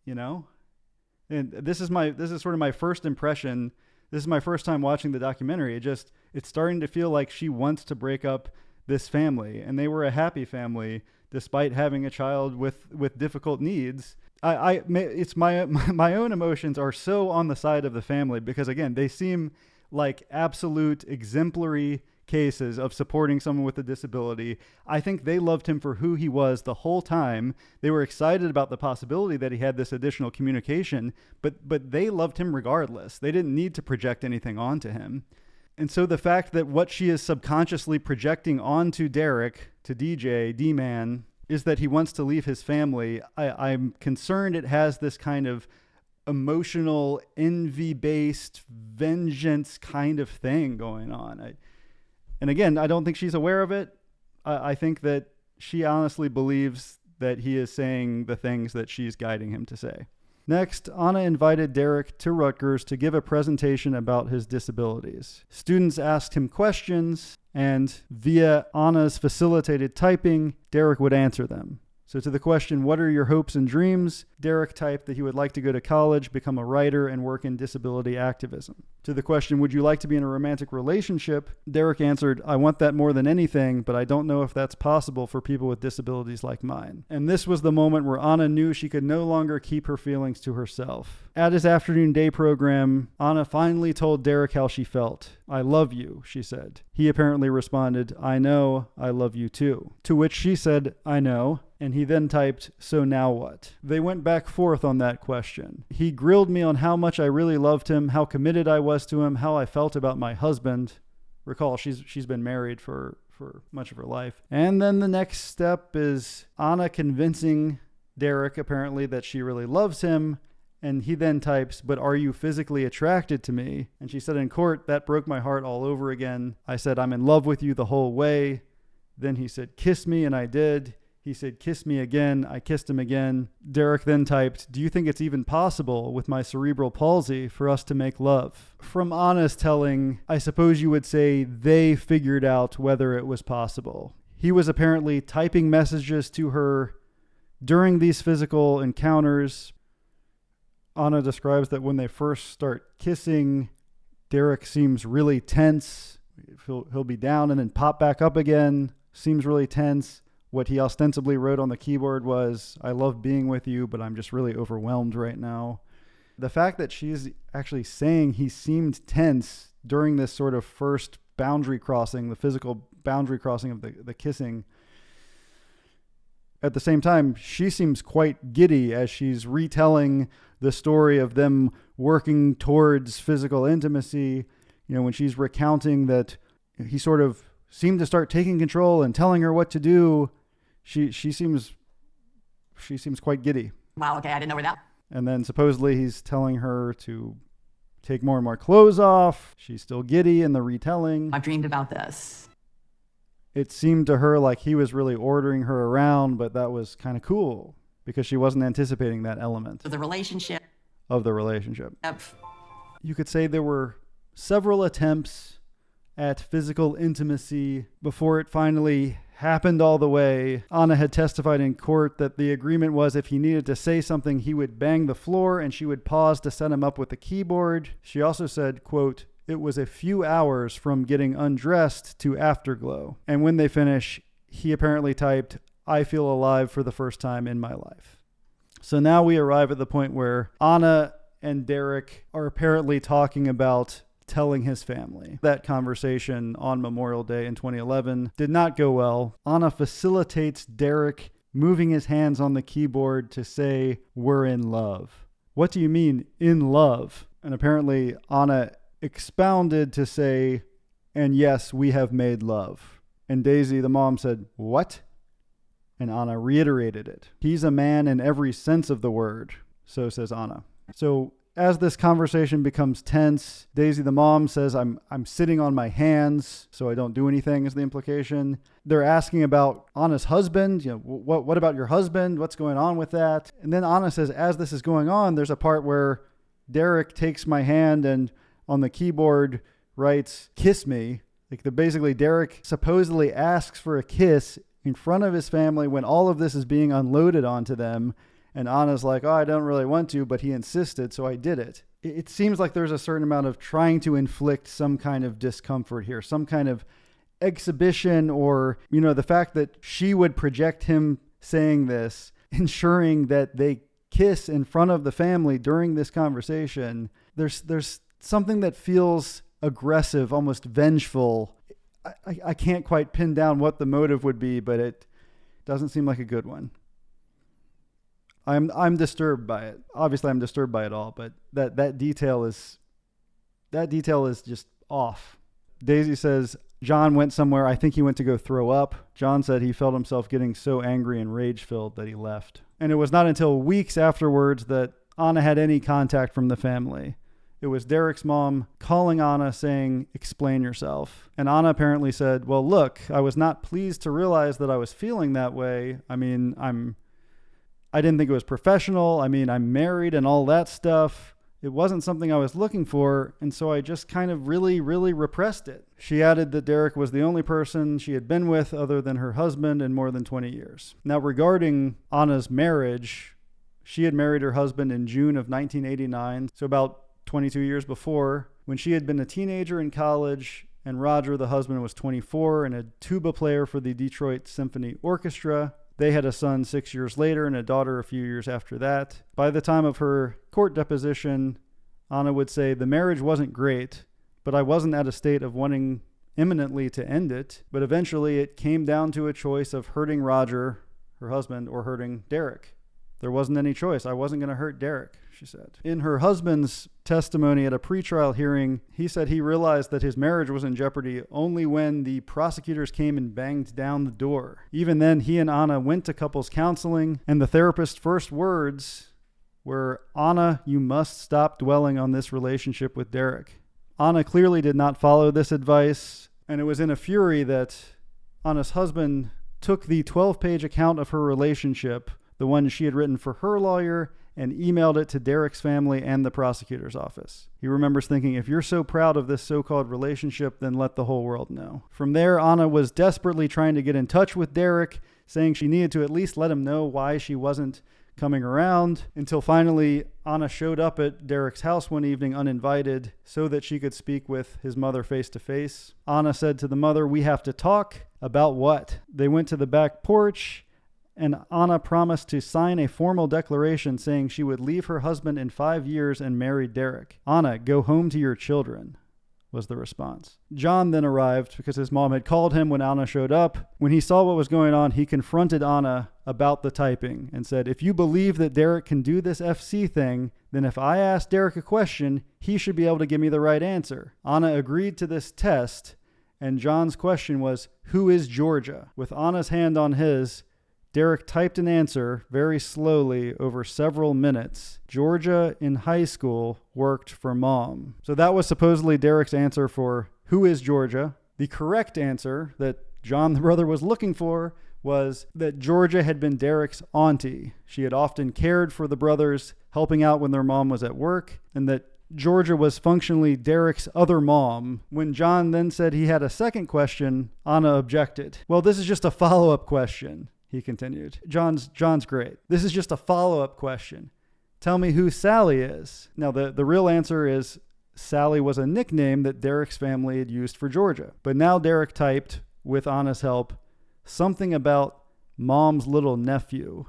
And this is sort of my first impression. This is my first time watching the documentary. It's starting to feel like she wants to break up this family, and they were a happy family despite having a child with difficult needs. It's my own emotions are so on the side of the family because, again, they seem like absolute exemplary cases of supporting someone with a disability. I think they loved him for who he was the whole time. They were excited about the possibility that he had this additional communication, but they loved him regardless. They didn't need to project anything onto him. And so the fact that what she is subconsciously projecting onto Derek, to DJ, D-Man, is that he wants to leave his family, I'm concerned it has this kind of emotional, envy-based, vengeance kind of thing going on. And again, I don't think she's aware of it. I think that she honestly believes that he is saying the things that she's guiding him to say. Next, Anna invited Derek to Rutgers to give a presentation about his disabilities. Students asked him questions, and via Anna's facilitated typing, Derek would answer them. So to the question, what are your hopes and dreams? Derek typed that he would like to go to college, become a writer, and work in disability activism. To the question, would you like to be in a romantic relationship? Derek answered, I want that more than anything, but I don't know if that's possible for people with disabilities like mine. And this was the moment where Anna knew she could no longer keep her feelings to herself. At his afternoon day program, Anna finally told Derek how she felt. I love you, she said. He apparently responded, I know, I love you too. To which she said, I know. And he then typed, so now what? They went back forth on that question. He grilled me on how much I really loved him, how committed I was to him, how I felt about my husband. Recall, she's been married for much of her life. And then the next step is Anna convincing Derek, apparently, that she really loves him. And he then types, but are you physically attracted to me? And she said in court, that broke my heart all over again. I said, I'm in love with you the whole way. Then he said, kiss me, and I did. He said, kiss me again. I kissed him again. Derek then typed, do you think it's even possible with my cerebral palsy for us to make love? From Anna's telling, I suppose you would say they figured out whether it was possible. He was apparently typing messages to her during these physical encounters. Anna describes that when they first start kissing, Derek seems really tense. He'll be down and then pop back up again. Seems really tense. What he ostensibly wrote on the keyboard was, I love being with you, but I'm just really overwhelmed right now. The fact that she's actually saying he seemed tense during this sort of first boundary crossing, the physical boundary crossing of the kissing. At the same time, she seems quite giddy as she's retelling the story of them working towards physical intimacy. You know, when she's recounting that he sort of seemed to start taking control and telling her what to do, she seems quite giddy. Wow, okay, I didn't know where that. And then supposedly he's telling her to take more and more clothes off. She's still giddy in the retelling. I've dreamed about this. It seemed to her like he was really ordering her around, but that was kind of cool because she wasn't anticipating that element So the relationship. of the relationship. Yep. You could say there were several attempts at physical intimacy before it finally happened all the way. Anna had testified in court that the agreement was if he needed to say something, he would bang the floor and she would pause to set him up with the keyboard. She also said, quote, it was a few hours from getting undressed to afterglow. And when they finish, he apparently typed, I feel alive for the first time in my life. So now we arrive at the point where Anna and Derek are apparently talking about telling his family. That conversation on Memorial Day in 2011 did not go well. Anna facilitates Derek moving his hands on the keyboard to say, we're in love. What do you mean, in love? And apparently Anna expounded to say, and yes, we have made love. And Daisy, the mom, said, what? And Anna reiterated it. He's a man in every sense of the word, so says Anna. So as this conversation becomes tense, Daisy, the mom, says, I'm sitting on my hands, so I don't do anything, is the implication. They're asking about Anna's husband. You know, what about your husband? What's going on with that? And then Anna says, as this is going on, there's a part where Derek takes my hand and on the keyboard writes, kiss me. Basically, Derek supposedly asks for a kiss in front of his family when all of this is being unloaded onto them. And Anna's like, oh, I don't really want to, but he insisted, so I did it. It seems like there's a certain amount of trying to inflict some kind of discomfort here, some kind of exhibition, or, you know, the fact that she would project him saying this, ensuring that they kiss in front of the family during this conversation. There's something that feels aggressive, almost vengeful. I can't quite pin down what the motive would be, but it doesn't seem like a good one. I'm disturbed by it. Obviously, I'm disturbed by it all, but that detail is just off. Daisy says John went somewhere. I think he went to go throw up. John said he felt himself getting so angry and rage-filled that he left. And it was not until weeks afterwards that Anna had any contact from the family. It was Derek's mom calling Anna saying, "Explain yourself." And Anna apparently said, "Well, look, I was not pleased to realize that I was feeling that way. I mean, I didn't think it was professional. I mean, I'm married and all that stuff. It wasn't something I was looking for, and so I just kind of really, really repressed it." She added that Derek was the only person she had been with other than her husband in more than 20 years. Now, regarding Anna's marriage, she had married her husband in June of 1989, so about 22 years before, when she had been a teenager in college, and Roger, the husband, was 24 and a tuba player for the Detroit Symphony Orchestra. They had a son 6 years later and a daughter a few years after that. By the time of her court deposition, Anna would say, "The marriage wasn't great, but I wasn't at a state of wanting imminently to end it. But eventually it came down to a choice of hurting Roger, her husband, or hurting Derek. There wasn't any choice. I wasn't going to hurt Derek," she said. In her husband's testimony at a pretrial hearing, he said he realized that his marriage was in jeopardy only when the prosecutors came and banged down the door. Even then, he and Anna went to couples counseling, and the therapist's first words were, "Anna, you must stop dwelling on this relationship with Derek." Anna clearly did not follow this advice, and it was in a fury that Anna's husband took the 12-page account of her relationship, the one she had written for her lawyer, and emailed it to Derek's family and the prosecutor's office. He remembers thinking, "If you're so proud of this so-called relationship, then let the whole world know." From there, Anna was desperately trying to get in touch with Derek, saying she needed to at least let him know why she wasn't coming around, until finally Anna showed up at Derek's house one evening uninvited so that she could speak with his mother face to face. Anna said to the mother, "We have to talk." About what? They went to the back porch, and Anna promised to sign a formal declaration saying she would leave her husband in 5 years and marry Derek. "Anna, go home to your children," was the response. John then arrived because his mom had called him when Anna showed up. When he saw what was going on, he confronted Anna about the typing and said, "If you believe that Derek can do this FC thing, then if I ask Derek a question, he should be able to give me the right answer." Anna agreed to this test, and John's question was, "Who is Georgia?" With Anna's hand on his, Derek typed an answer very slowly over several minutes. "Georgia in high school worked for Mom." So that was supposedly Derek's answer for who is Georgia. The correct answer that John the brother was looking for was that Georgia had been Derek's auntie. She had often cared for the brothers, helping out when their mom was at work, and that Georgia was functionally Derek's other mom. When John then said he had a second question, Anna objected. "Well, this is just a follow-up question," he continued. John's great. "This is just a follow-up question. Tell me who Sally is." Now, the real answer is Sally was a nickname that Derek's family had used for Georgia. But now Derek typed, with Anna's help, something about Mom's little nephew,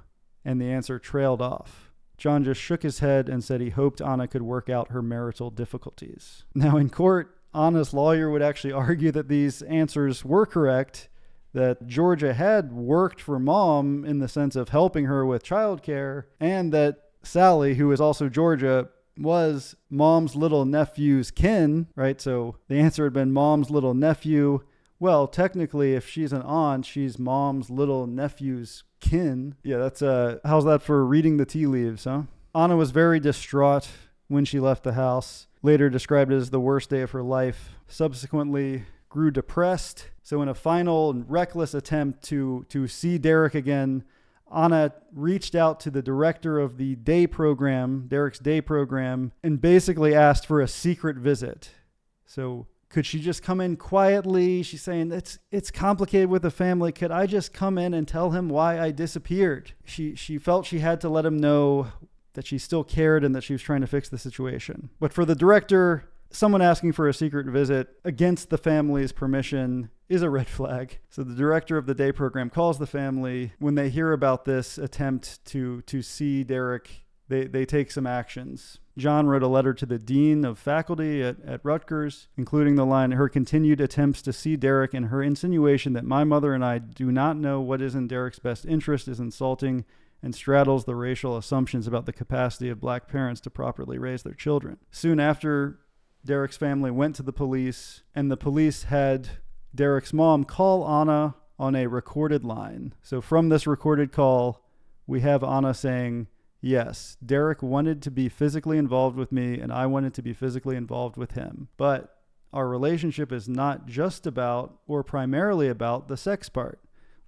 and the answer trailed off. John just shook his head and said he hoped Anna could work out her marital difficulties. Now, in court, Anna's lawyer would actually argue that these answers were correct, that Georgia had worked for Mom in the sense of helping her with childcare, and that Sally, who is also Georgia, was Mom's little nephew's kin, right? So the answer had been Mom's little nephew. Well, technically, if she's an aunt, she's Mom's little nephew's kin. Yeah, that's how's that for reading the tea leaves, huh? Anna was very distraught when she left the house, later described it as the worst day of her life. Subsequently grew depressed. So in a final and reckless attempt to see Derek again, Anna reached out to the director of the day program, Derek's day program, and basically asked for a secret visit. So could she just come in quietly? She's saying, it's complicated with the family. Could I just come in and tell him why I disappeared? She felt she had to let him know that she still cared and that she was trying to fix the situation. But for the director, someone asking for a secret visit against the family's permission is a red flag. So the director of the day program calls the family. When they hear about this attempt to see Derek, they take some actions. John wrote a letter to the dean of faculty at Rutgers, including the line, "Her continued attempts to see Derek and her insinuation that my mother and I do not know what is in Derek's best interest is insulting and straddles the racial assumptions about the capacity of black parents to properly raise their children." Soon after Derek's family went to the police, and the police had Derek's mom call Anna on a recorded line. So from this recorded call, we have Anna saying, yes, Derek wanted to be physically involved with me, and I wanted to be physically involved with him. But our relationship is not just about, or primarily about, the sex part.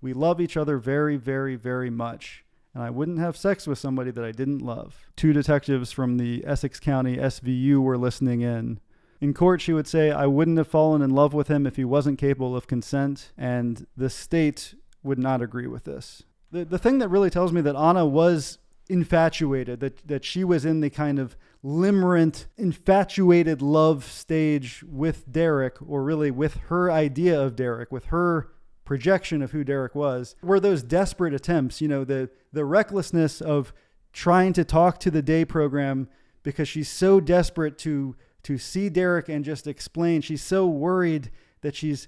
We love each other very, very, very much. And I wouldn't have sex with somebody that I didn't love. 2 detectives from the Essex County SVU were listening in. In court, she would say, I wouldn't have fallen in love with him if he wasn't capable of consent, and the state would not agree with this. The thing that really tells me that Anna was infatuated, that she was in the kind of limerent, infatuated love stage with Derek, or really with her idea of Derek, with her projection of who Derek was, were those desperate attempts, the recklessness of trying to talk to the day program because she's so desperate to see Derek and just explain. She's so worried that she's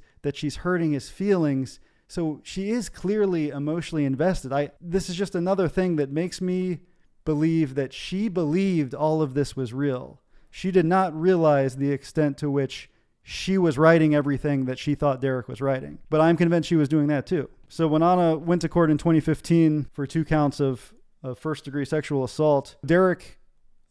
hurting his feelings. So she is clearly emotionally invested. This is just another thing that makes me believe that she believed all of this was real. She did not realize the extent to which she was writing everything that she thought Derek was writing. But I'm convinced she was doing that too. So when Anna went to court in 2015 for 2 counts of first-degree sexual assault, Derek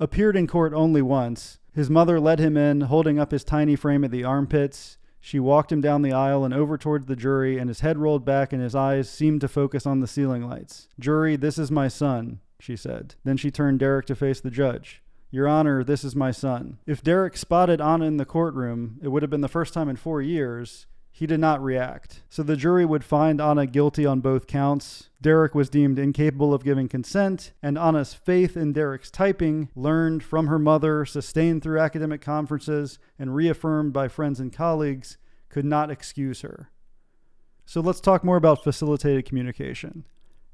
appeared in court only once. His mother led him in, holding up his tiny frame at the armpits. She walked him down the aisle and over towards the jury, and his head rolled back and his eyes seemed to focus on the ceiling lights. Jury, this is my son, she said. Then she turned Derek to face the judge. Your Honor, this is my son. If Derek spotted Anna in the courtroom, it would have been the first time in 4 years. He did not react. So the jury would find Anna guilty on both counts. Derek was deemed incapable of giving consent, and Anna's faith in Derek's typing, learned from her mother, sustained through academic conferences, and reaffirmed by friends and colleagues, could not excuse her. So let's talk more about facilitated communication.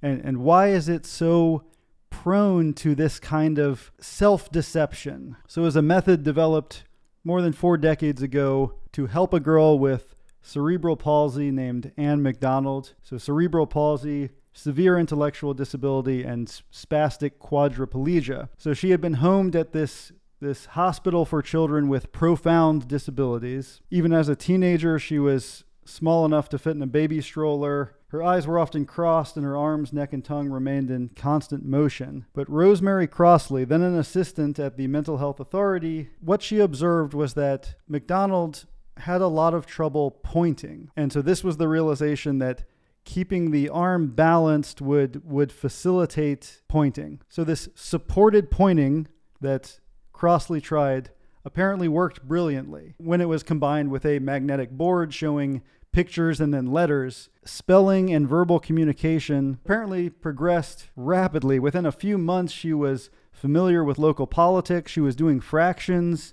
And why is it so prone to this kind of self-deception? So as a method developed more than 4 decades ago to help a girl with cerebral palsy named Anne McDonald. So cerebral palsy, severe intellectual disability, and spastic quadriplegia. So she had been homed at this hospital for children with profound disabilities. Even as a teenager, she was small enough to fit in a baby stroller. Her eyes were often crossed and her arms, neck, and tongue remained in constant motion. But Rosemary Crossley, then an assistant at the Mental Health Authority, what she observed was that McDonald had a lot of trouble pointing. And so this was the realization that keeping the arm balanced would facilitate pointing. So this supported pointing that Crossley tried apparently worked brilliantly when it was combined with a magnetic board showing pictures and then letters. Spelling and verbal communication apparently progressed rapidly. Within a few months, she was familiar with local politics. She was doing fractions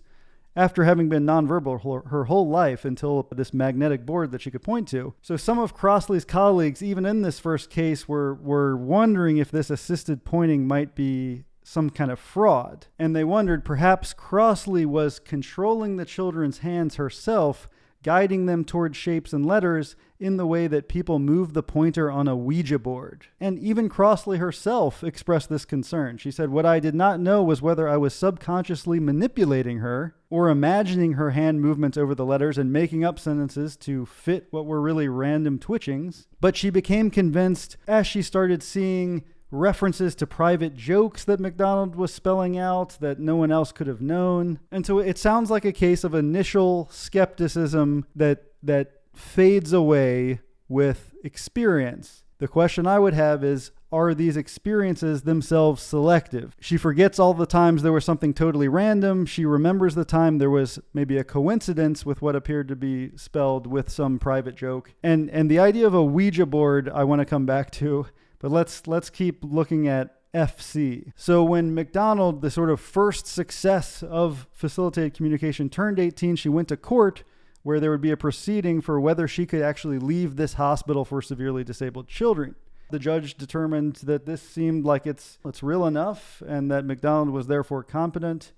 after having been nonverbal her whole life until this magnetic board that she could point to. So some of Crossley's colleagues, even in this first case, were wondering if this assisted pointing might be some kind of fraud. And they wondered perhaps Crossley was controlling the children's hands herself, guiding them toward shapes and letters in the way that people move the pointer on a Ouija board. And even Crossley herself expressed this concern. She said, what I did not know was whether I was subconsciously manipulating her or imagining her hand movements over the letters and making up sentences to fit what were really random twitchings. But she became convinced as she started seeing references to private jokes that McDonald was spelling out that no one else could have known. And so it sounds like a case of initial skepticism that fades away with experience. The question I would have is, are these experiences themselves selective? She forgets all the times there was something totally random. She remembers the time there was maybe a coincidence with what appeared to be spelled with some private joke. And the idea of a Ouija board I want to come back to, but let's keep looking at FC. So when McDonald, the sort of first success of facilitated communication, turned 18, she went to court where there would be a proceeding for whether she could actually leave this hospital for severely disabled children. The judge determined that this seemed like it's real enough and that McDonald was therefore competent,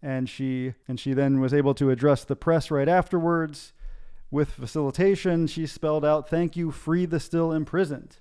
and she then was able to address the press right afterwards. With facilitation, she spelled out, "Thank you, free the still imprisoned."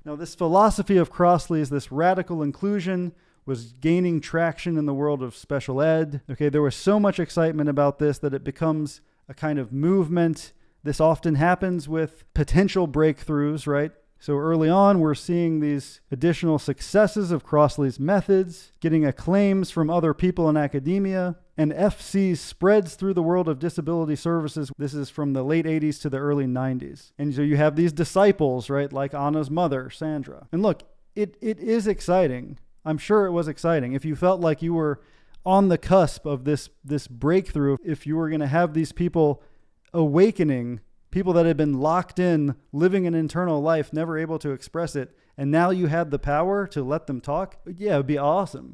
Now, this philosophy of Crossley's, this radical inclusion, was gaining traction in the world of special ed. Okay, there was so much excitement about this that it becomes a kind of movement. This often happens with potential breakthroughs, right? So early on, we're seeing these additional successes of Crossley's methods, getting acclaims from other people in academia, and FC spreads through the world of disability services. This is from the late 80s to the early 90s. And so you have these disciples, right, like Anna's mother, Sandra. And look, it is exciting. I'm sure it was exciting. If you felt like you were on the cusp of this breakthrough, if you were going to have these people awakening, people that had been locked in, living an internal life, never able to express it, and now you had the power to let them talk, yeah, it would be awesome.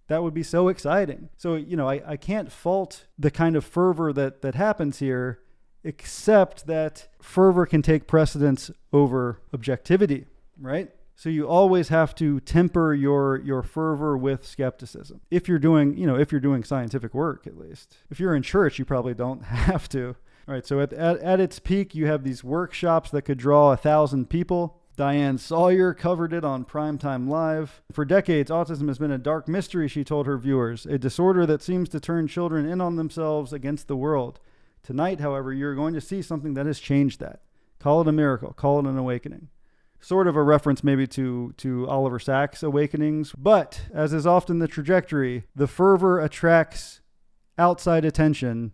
That would be so exciting. So, I can't fault the kind of fervor that happens here, except that fervor can take precedence over objectivity, right? So you always have to temper your fervor with skepticism. If you're doing scientific work, at least. If you're in church, you probably don't have to. All right, so at its peak, you have these workshops that could draw 1,000 people. Diane Sawyer covered it on Primetime Live. For decades, autism has been a dark mystery, she told her viewers, a disorder that seems to turn children in on themselves against the world. Tonight, however, you're going to see something that has changed that. Call it a miracle. Call it an awakening. Sort of a reference maybe to Oliver Sacks' Awakenings. But, as is often the trajectory, the fervor attracts outside attention.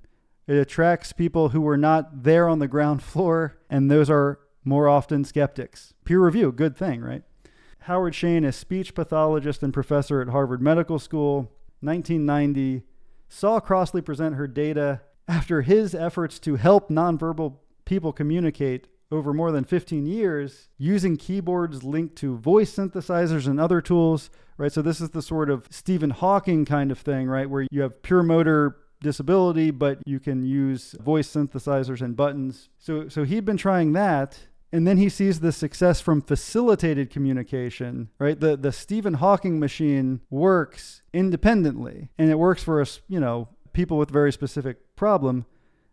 It attracts people who were not there on the ground floor, and those are more often skeptics. Peer review, good thing, right? Howard Shane, a speech pathologist and professor at Harvard Medical School, 1990, saw Crossley present her data after his efforts to help nonverbal people communicate over more than 15 years using keyboards linked to voice synthesizers and other tools, right? So this is the sort of Stephen Hawking kind of thing, right? Where you have pure motor disability, but you can use voice synthesizers and buttons. So he'd been trying that, and then he sees the success from facilitated communication, right? The Stephen Hawking machine works independently, and it works for us, people with very specific problem.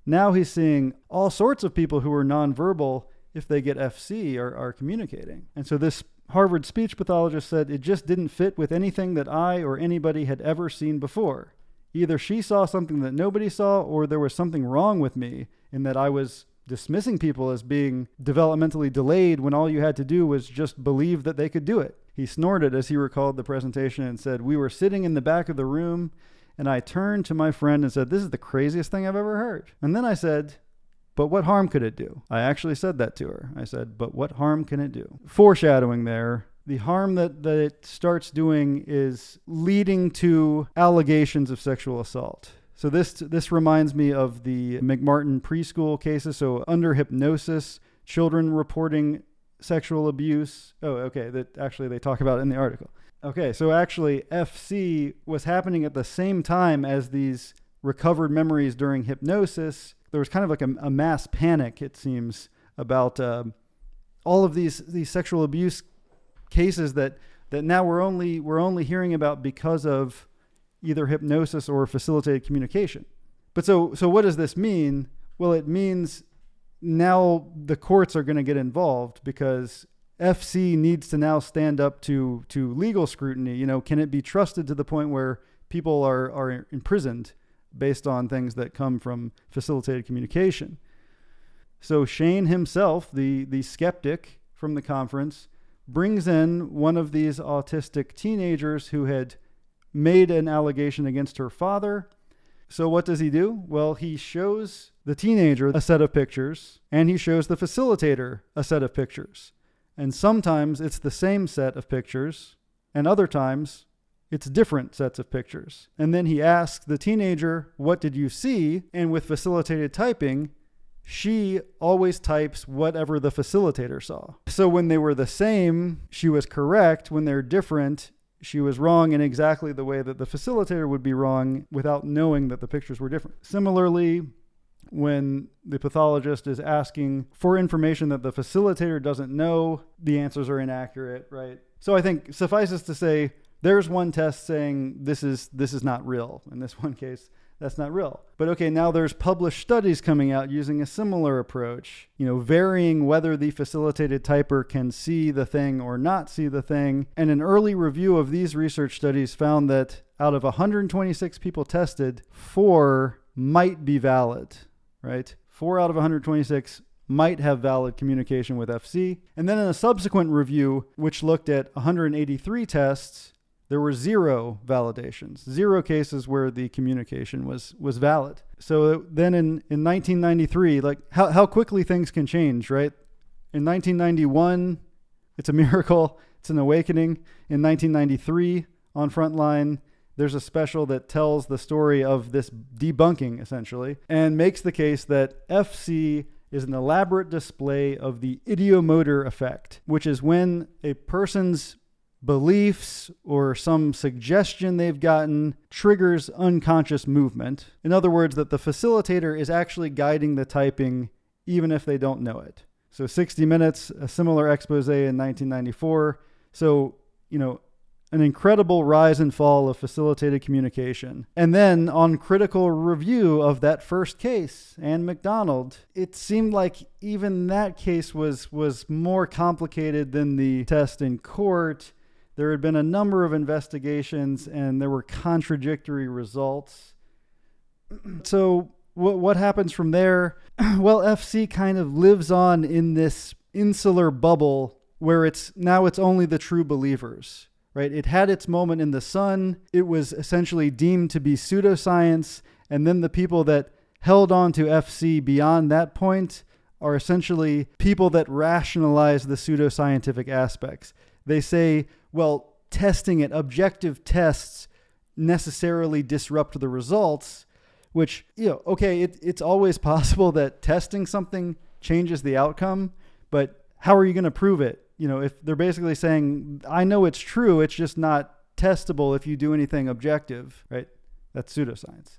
Now he's seeing all sorts of people who are nonverbal, if they get FC, are communicating. And so this Harvard speech pathologist said it just didn't fit with anything that I or anybody had ever seen before. Either she saw something that nobody saw, or there was something wrong with me in that I was dismissing people as being developmentally delayed when all you had to do was just believe that they could do it. He snorted as he recalled the presentation and said, "We were sitting in the back of the room, and I turned to my friend and said, 'This is the craziest thing I've ever heard.' And then I said, 'But what harm could it do?' I actually said that to her. I said, 'But what harm can it do?'" Foreshadowing there. The harm that it starts doing is leading to allegations of sexual assault. So this reminds me of the McMartin preschool cases. So under hypnosis, children reporting sexual abuse. Oh, okay. That actually they talk about it in the article. Okay, so actually FC was happening at the same time as these recovered memories during hypnosis. There was kind of like a mass panic, it seems, about all of these sexual abuse cases that now we're only hearing about because of either hypnosis or facilitated communication. But so what does this mean? Well, it means now the courts are going to get involved because FC needs to now stand up to legal scrutiny. Can it be trusted to the point where people are imprisoned based on things that come from facilitated communication? So Shane himself, the skeptic from the conference, brings in one of these autistic teenagers who had made an allegation against her father. So what does he do? Well, he shows the teenager a set of pictures, and he shows the facilitator a set of pictures. And sometimes it's the same set of pictures, and other times it's different sets of pictures. And then he asks the teenager, "What did you see?" And with facilitated typing, she always types whatever the facilitator saw. So when they were the same, she was correct. When they're different, she was wrong in exactly the way that the facilitator would be wrong without knowing that the pictures were different. Similarly, when the pathologist is asking for information that the facilitator doesn't know, the answers are inaccurate, right? So I think suffices to say, there's one test saying this is not real in this one case. That's not real. But okay, now there's published studies coming out using a similar approach, varying whether the facilitated typer can see the thing or not see the thing. And an early review of these research studies found that out of 126 people tested, 4 might be valid, right? 4 out of 126 might have valid communication with FC. And then in a subsequent review, which looked at 183 tests, there were 0 validations, 0 cases where the communication was valid. So then in 1993, like how quickly things can change, right? In 1991, it's a miracle. It's an awakening. In 1993, on Frontline, there's a special that tells the story of this debunking, essentially, and makes the case that FC is an elaborate display of the ideomotor effect, which is when a person's beliefs or some suggestion they've gotten triggers unconscious movement. In other words, that the facilitator is actually guiding the typing even if they don't know it. So 60 Minutes, a similar expose in 1994. So, an incredible rise and fall of facilitated communication. And then on critical review of that first case, Anne MacDonald, it seemed like even that case was more complicated than the test in court. There had been a number of investigations and there were contradictory results. So what happens from there? Well, FC kind of lives on in this insular bubble where it's only the true believers. Right? It had its moment in the sun. It was essentially deemed to be pseudoscience. And then the people that held on to FC beyond that point are essentially people that rationalize the pseudoscientific aspects. They say, well, testing it, objective tests necessarily disrupt the results, which, okay, it's always possible that testing something changes the outcome, but how are you going to prove it? If they're basically saying, I know it's true, it's just not testable if you do anything objective, right? That's pseudoscience.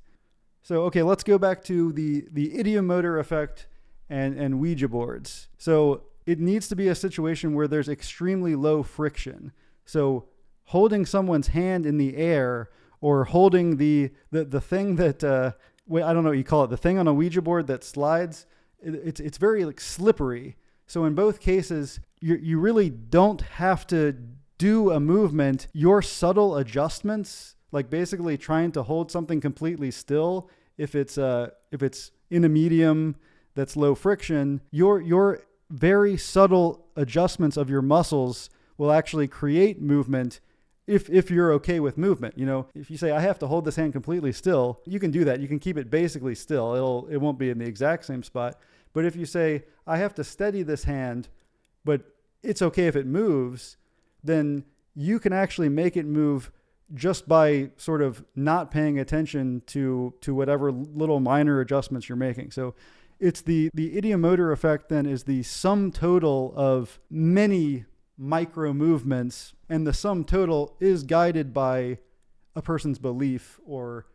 So, okay, let's go back to the ideomotor effect and Ouija boards. So it needs to be a situation where there's extremely low friction. So holding someone's hand in the air or holding the thing that, I don't know what you call it, the thing on a Ouija board that slides, it's very slippery. So in both cases, you really don't have to do a movement. Your subtle adjustments, like basically trying to hold something completely still, if it's in a medium that's low friction, your very subtle adjustments of your muscles will actually create movement if you're okay with movement. If you say, I have to hold this hand completely still, you can do that. You can keep it basically still. It won't be in the exact same spot. But if you say, I have to steady this hand, but it's okay if it moves, then you can actually make it move just by sort of not paying attention to whatever little minor adjustments you're making. So it's the ideomotor effect then is the sum total of many micro movements, and the sum total is guided by a person's belief or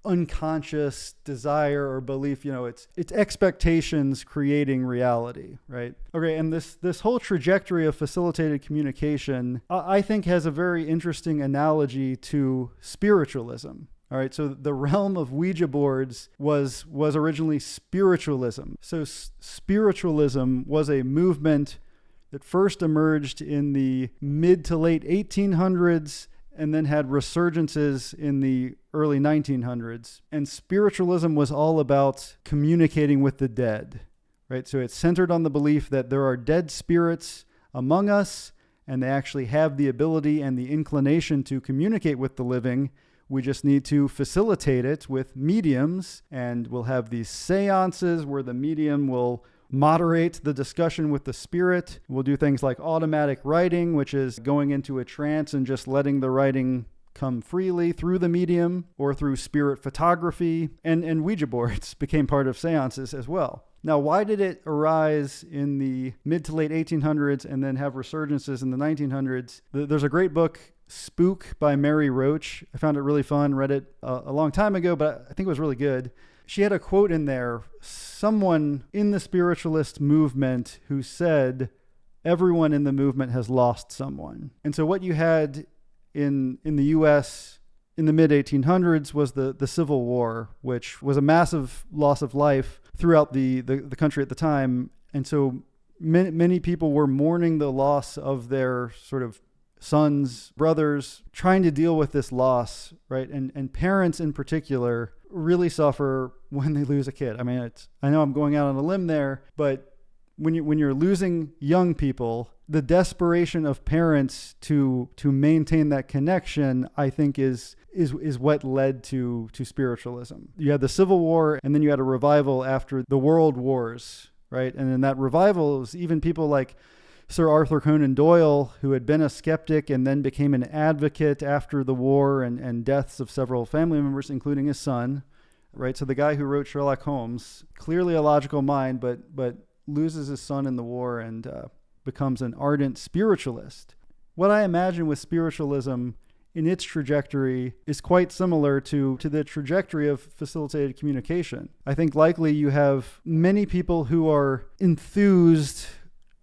unconscious desire or belief. It's expectations creating reality, right? Okay, and this whole trajectory of facilitated communication, I think, has a very interesting analogy to spiritualism. All right, so the realm of Ouija boards was originally spiritualism. So spiritualism was a movement that first emerged in the mid to late 1800s and then had resurgences in the early 1900s. And spiritualism was all about communicating with the dead, right? So it's centered on the belief that there are dead spirits among us, and they actually have the ability and the inclination to communicate with the living. We just need to facilitate it with mediums, and we'll have these seances where the medium will moderate the discussion with the spirit. We'll do things like automatic writing, which is going into a trance and just letting the writing come freely through the medium, or through spirit photography. And Ouija boards became part of seances as well. Now, why did it arise in the mid to late 1800s and then have resurgences in the 1900s? There's a great book, Spook by Mary Roach. I found it really fun, read it a long time ago, but I think it was really good. She had a quote in there, someone in the spiritualist movement who said, everyone in the movement has lost someone. And so what you had in the US in the mid-1800s was the Civil War, which was a massive loss of life throughout the country at the time. And so many people were mourning the loss of their sort of sons, brothers, trying to deal with this loss, right? And parents in particular really suffer when they lose a kid. I mean, I know I'm going out on a limb there, but when you're losing young people, the desperation of parents to maintain that connection, I think is what led to spiritualism. You had the Civil War, and then you had a revival after the World Wars, right? And in that revival, it was even people like Sir Arthur Conan Doyle, who had been a skeptic and then became an advocate after the war and deaths of several family members, including his son, right? So the guy who wrote Sherlock Holmes, clearly a logical mind, but loses his son in the war and becomes an ardent spiritualist. What I imagine with spiritualism in its trajectory is quite similar to the trajectory of facilitated communication. I think likely you have many people who are enthused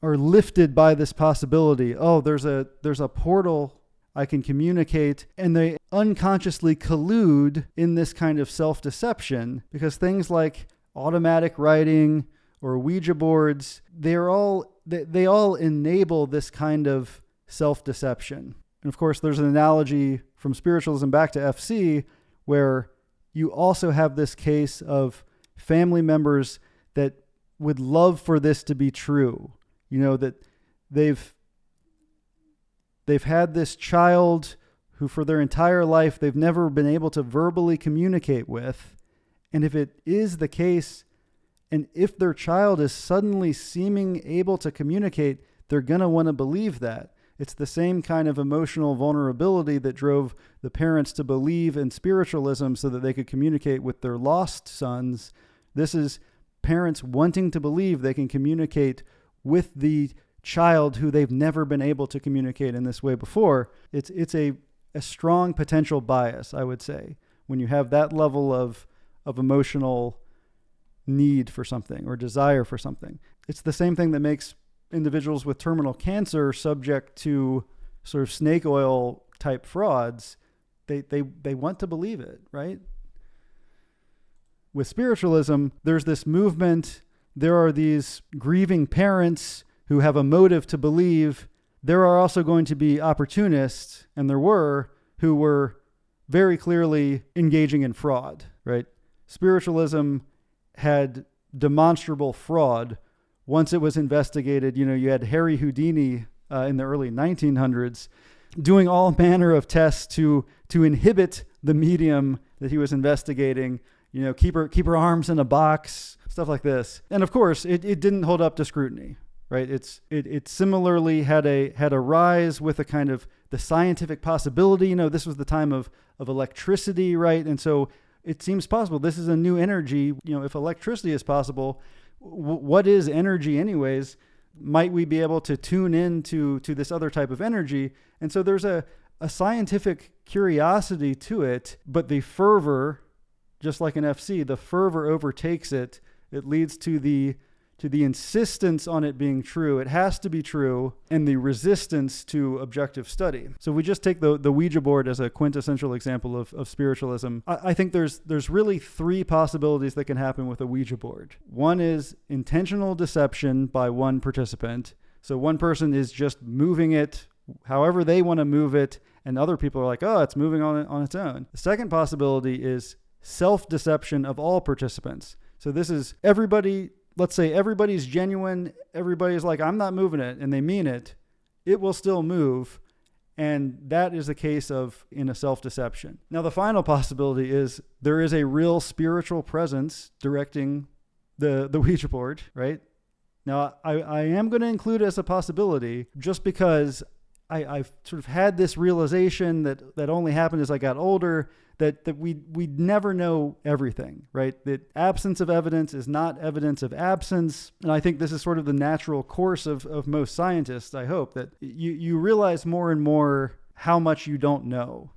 or lifted by this possibility. Oh, there's a portal I can communicate, and they unconsciously collude in this kind of self-deception because things like automatic writing or Ouija boards, they all enable this kind of self-deception. And of course, there's an analogy from spiritualism back to FC where you also have this case of family members that would love for this to be true. You know, that they've had this child who for their entire life they've never been able to verbally communicate with. And if it is the case, and if their child is suddenly seeming able to communicate, they're going to want to believe that. It's the same kind of emotional vulnerability that drove the parents to believe in spiritualism so that they could communicate with their lost sons. This is parents wanting to believe they can communicate with the child who they've never been able to communicate in this way before. It's a strong potential bias, I would say, when you have that level of emotional need for something or desire for something. It's the same thing that makes individuals with terminal cancer subject to sort of snake oil type frauds. They want to believe it, right? With spiritualism, there's this movement. There are these grieving parents who have a motive to believe. There are also going to be opportunists, and there were, who were very clearly engaging in fraud, right? Spiritualism had demonstrable fraud. Once it was investigated, you had Harry Houdini in the early 1900s doing all manner of tests to inhibit the medium that he was investigating. Keep her arms in a box, stuff like this. And of course, it didn't hold up to scrutiny, right? It similarly had a rise with a kind of the scientific possibility. This was the time of electricity, right? And so it seems possible. This is a new energy. If electricity is possible, what is energy anyways? Might we be able to tune in to this other type of energy? And so there's a scientific curiosity to it, but the fervor, just like in FC, the fervor overtakes it. It leads to the insistence on it being true. It has to be true, and the resistance to objective study. So we just take the Ouija board as a quintessential example of spiritualism. I think there's really three possibilities that can happen with a Ouija board. One is intentional deception by one participant. So one person is just moving it however they want to move it, and other people are like, oh, it's moving on its own. The second possibility is self-deception of all participants. So this is everybody. Let's say everybody's genuine. Everybody's like, I'm not moving it, and they mean it. It will still move. And that is a case of in a self-deception. Now, the final possibility is there is a real spiritual presence directing the Ouija board, right? Now, I am going to include it as a possibility just because I've sort of had this realization that only happened as I got older, that we never know everything, right? That absence of evidence is not evidence of absence. And I think this is sort of the natural course of most scientists, I hope, that you realize more and more how much you don't know.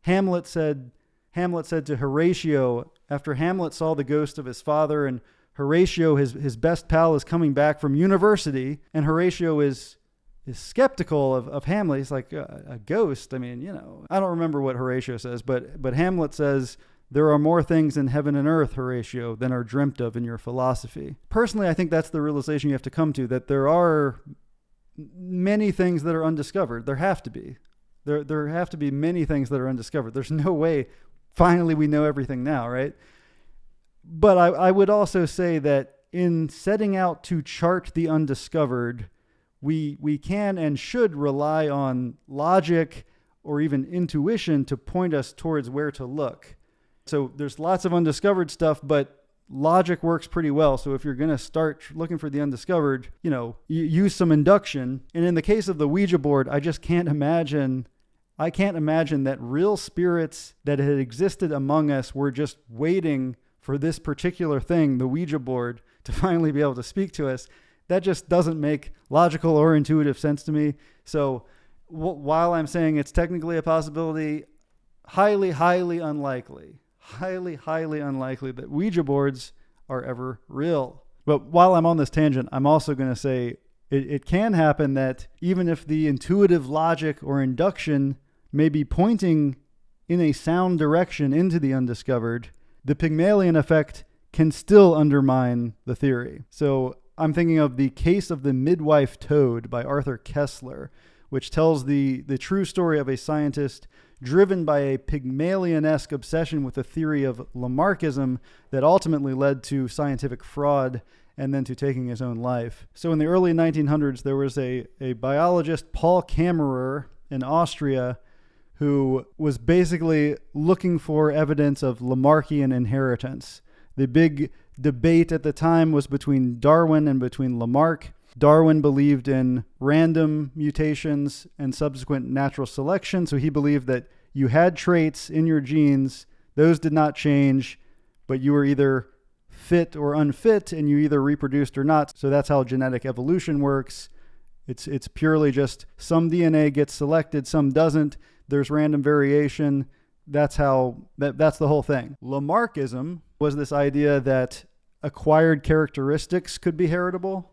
Hamlet said to Horatio, after Hamlet saw the ghost of his father, and Horatio, his best pal, is coming back from university, and Horatio is is skeptical of Hamlet. He's like, a ghost? I mean, I don't remember what Horatio says, but Hamlet says, there are more things in heaven and earth, Horatio, than are dreamt of in your philosophy. Personally, I think that's the realization you have to come to, that there are many things that are undiscovered. There have to be. There have to be many things that are undiscovered. There's no way, finally, we know everything now, right? But I would also say that in setting out to chart the undiscovered, we can and should rely on logic or even intuition to point us towards where to look. So there's lots of undiscovered stuff, but logic works pretty well. So if you're going to start looking for the undiscovered, you use some induction. And in the case of the Ouija board, I can't imagine that real spirits that had existed among us were just waiting for this particular thing, the Ouija board, to finally be able to speak to us. That just doesn't make logical or intuitive sense to me. So while I'm saying it's technically a possibility, highly, highly unlikely that Ouija boards are ever real. But while I'm on this tangent, I'm also going to say it can happen that even if the intuitive logic or induction may be pointing in a sound direction into the undiscovered, the Pygmalion effect can still undermine the theory. So I'm thinking of The Case of the Midwife Toad by Arthur Koestler, which tells the true story of a scientist driven by a Pygmalion-esque obsession with the theory of Lamarckism that ultimately led to scientific fraud and then to taking his own life. So in the early 1900s, there was a biologist, Paul Kammerer, in Austria, who was basically looking for evidence of Lamarckian inheritance. The big debate at the time was between Darwin and between Lamarck. Darwin believed in random mutations and subsequent natural selection, so he believed that you had traits in your genes, those did not change, but you were either fit or unfit, and you either reproduced or not. So that's how genetic evolution works. It's purely just some DNA gets selected, some doesn't. There's random variation. That's the whole thing. Lamarckism was this idea that acquired characteristics could be heritable.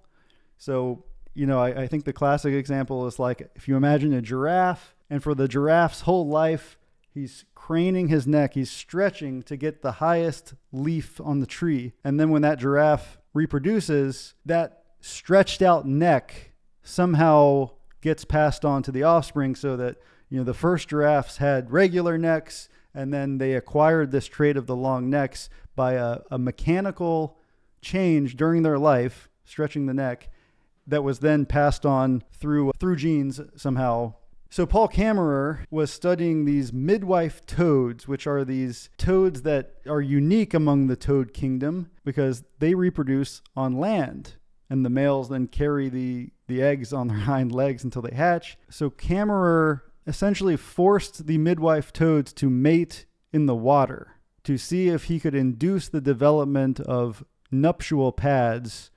So, I think the classic example is like if you imagine a giraffe, and for the giraffe's whole life, he's craning his neck, he's stretching to get the highest leaf on the tree. And then when that giraffe reproduces, that stretched out neck somehow gets passed on to the offspring, so that, the first giraffes had regular necks, and then they acquired this trait of the long necks by a mechanical change during their life, stretching the neck, that was then passed on through genes somehow. So Paul Kammerer was studying these midwife toads, which are these toads that are unique among the toad kingdom because they reproduce on land, and the males then carry the eggs on their hind legs until they hatch. So Kammerer essentially forced the midwife toads to mate in the water to see if he could induce the development of nuptial pads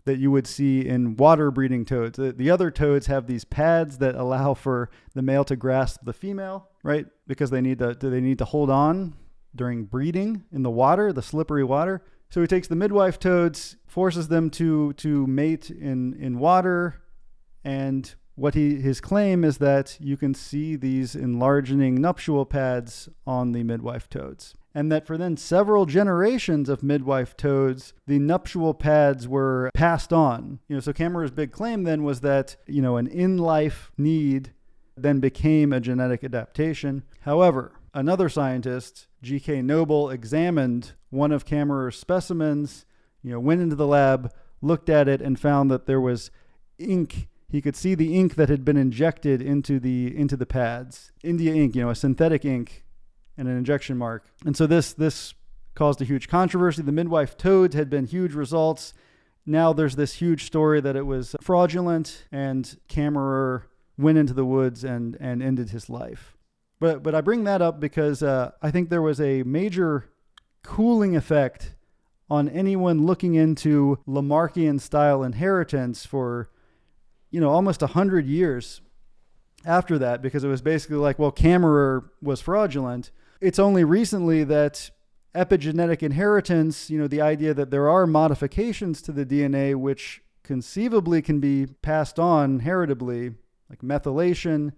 that you would see in water breeding toads. The other toads have these pads that allow for the male to grasp the female, right? Because they need to hold on during breeding in the water, the slippery water. So he takes the midwife toads, forces them to mate in water, and his claim is that you can see these enlarging nuptial pads on the midwife toads. And that for then several generations of midwife toads, the nuptial pads were passed on. So Kammerer's big claim then was that, an in-life need then became a genetic adaptation. However, another scientist, G.K. Noble, examined one of Kammerer's specimens, went into the lab, looked at it, and found that there was ink. He could see the ink that had been injected into the pads. India ink, a synthetic ink, and an injection mark. And so this caused a huge controversy. The midwife toads had been huge results. Now there's this huge story that it was fraudulent, and Kammerer went into the woods and ended his life. But I bring that up because I think there was a major cooling effect on anyone looking into Lamarckian style inheritance for almost 100 years after that, because it was basically like, well, Kammerer was fraudulent. It's only recently that epigenetic inheritance, the idea that there are modifications to the DNA which conceivably can be passed on heritably, like methylation.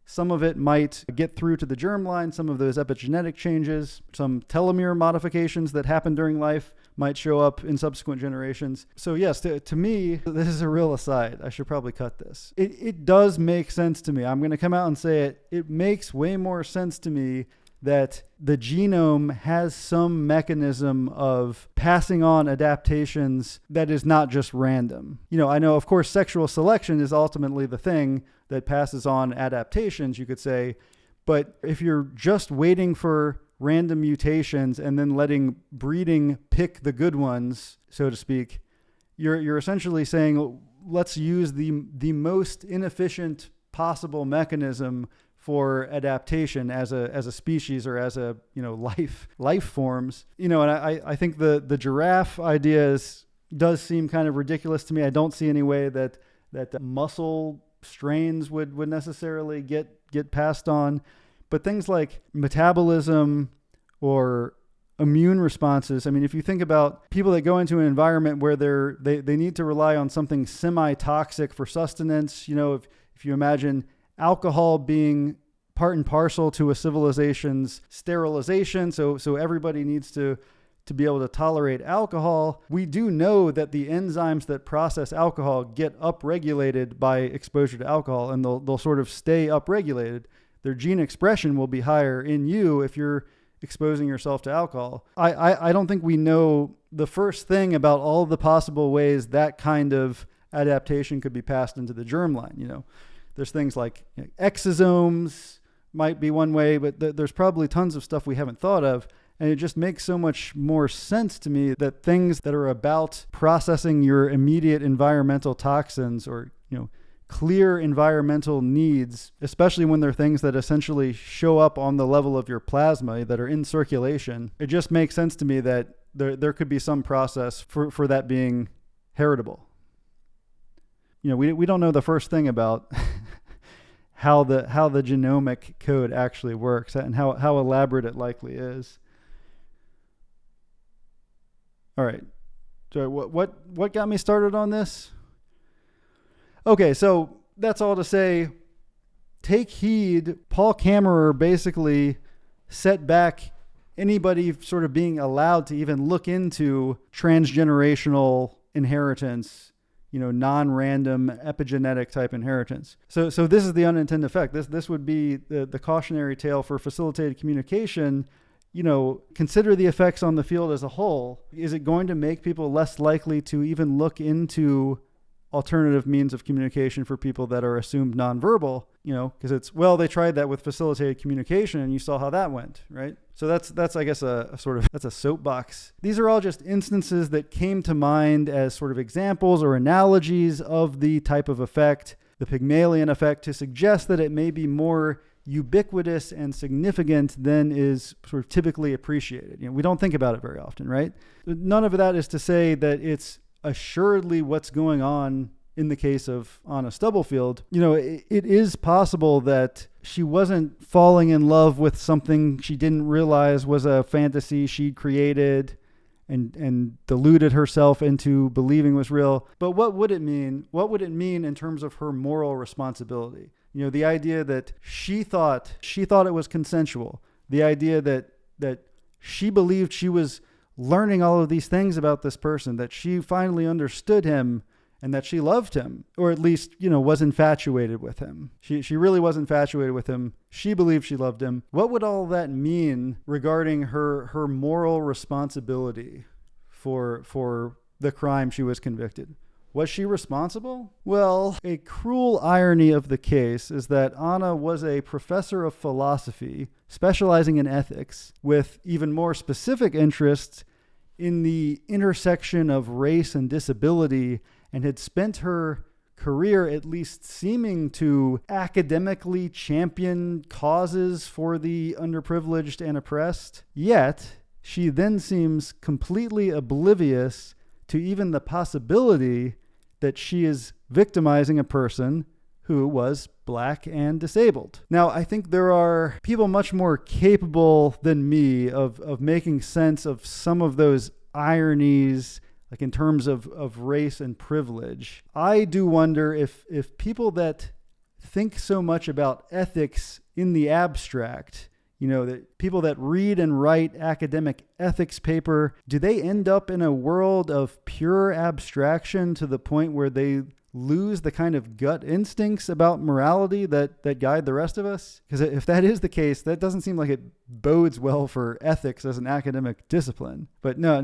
Some of it might get through to the germline. Some of those epigenetic changes, some telomere modifications that happen during life might show up in subsequent generations. So yes, to me, this is a real aside. I should probably cut this. It does make sense to me. I'm going to come out and say it. It makes way more sense to me that the genome has some mechanism of passing on adaptations that is not just random. I know, of course, sexual selection is ultimately the thing that passes on adaptations, you could say. But if you're just waiting for random mutations and then letting breeding pick the good ones, so to speak, you're essentially saying, let's use the most inefficient possible mechanism for adaptation as a species or as a life forms. And I think the giraffe idea does seem kind of ridiculous to me. I don't see any way that the muscle strains would necessarily get passed on. But things like metabolism or immune responses, I mean, if you think about people that go into an environment where they need to rely on something semi-toxic for sustenance, if you imagine alcohol being part and parcel to a civilization's sterilization, so everybody needs to be able to tolerate alcohol. We do know that the enzymes that process alcohol get upregulated by exposure to alcohol, and they'll sort of stay upregulated. Their gene expression will be higher in you if you're exposing yourself to alcohol. I don't think we know the first thing about all the possible ways that kind of adaptation could be passed into the germline. There's things like exosomes might be one way, but there's probably tons of stuff we haven't thought of. And it just makes so much more sense to me that things that are about processing your immediate environmental toxins or, clear environmental needs, especially when they're things that essentially show up on the level of your plasma that are in circulation, it just makes sense to me that there could be some process for that being heritable. We don't know the first thing about how the genomic code actually works and how elaborate it likely is. All right. So what got me started on this? Okay, so that's all to say, take heed. Paul Kammerer basically set back anybody sort of being allowed to even look into transgenerational inheritance, non-random epigenetic type inheritance. So this is the unintended effect. This would be the cautionary tale for facilitated communication. Consider the effects on the field as a whole. Is it going to make people less likely to even look into alternative means of communication for people that are assumed nonverbal? Because they tried that with facilitated communication and you saw how that went, right? So that's I guess that's a soapbox. These are all just instances that came to mind as sort of examples or analogies of the type of effect, the Pygmalion effect, to suggest that it may be more ubiquitous and significant than is sort of typically appreciated. We don't think about it very often, right? None of that is to say that it's assuredly what's going on in the case of Anna Stubblefield. It is possible that she wasn't falling in love with something she didn't realize was a fantasy she'd created and deluded herself into believing was real. But what would it mean? What would it mean in terms of her moral responsibility? The idea that she thought it was consensual, the idea that she believed she was learning all of these things about this person, that she finally understood him and that she loved him, or at least, was infatuated with him. She really was infatuated with him. She believed she loved him. What would all that mean regarding her moral responsibility for the crime she was convicted? Was she responsible? Well, a cruel irony of the case is that Anna was a professor of philosophy, specializing in ethics, with even more specific interests in the intersection of race and disability, and had spent her career at least seeming to academically champion causes for the underprivileged and oppressed. Yet, she then seems completely oblivious to even the possibility that she is victimizing a person who was black and disabled. Now, I think there are people much more capable than me of making sense of some of those ironies, like in terms of race and privilege. I do wonder if people that think so much about ethics in the abstract. You know, that people that read and write academic ethics paper, do they end up in a world of pure abstraction to the point where they lose the kind of gut instincts about morality that guide the rest of us? Because if that is the case, that doesn't seem like it bodes well for ethics as an academic discipline. But no,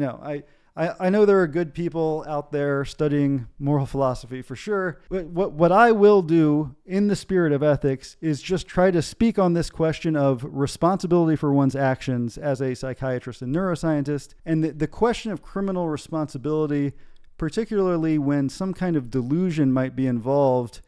I know there are good people out there studying moral philosophy for sure. But what I will do in the spirit of ethics is just try to speak on this question of responsibility for one's actions as a psychiatrist and neuroscientist, and the question of criminal responsibility, particularly when some kind of delusion might be involved,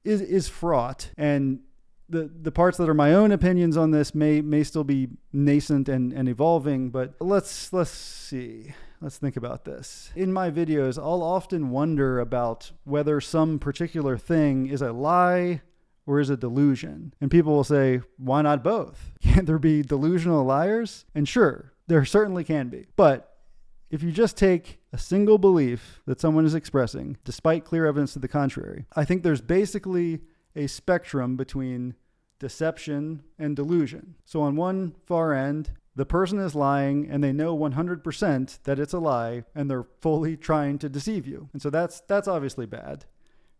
is fraught. And the parts that are my own opinions on this may still be nascent and evolving, but let's see. Let's think about this. In my videos, I'll often wonder about whether some particular thing is a lie or is a delusion. And people will say, why not both? Can't there be delusional liars? And sure, there certainly can be. But if you just take a single belief that someone is expressing, despite clear evidence to the contrary, I think there's basically a spectrum between deception and delusion. So on one far end, the person is lying and they know 100% that it's a lie and they're fully trying to deceive you. And so that's obviously bad,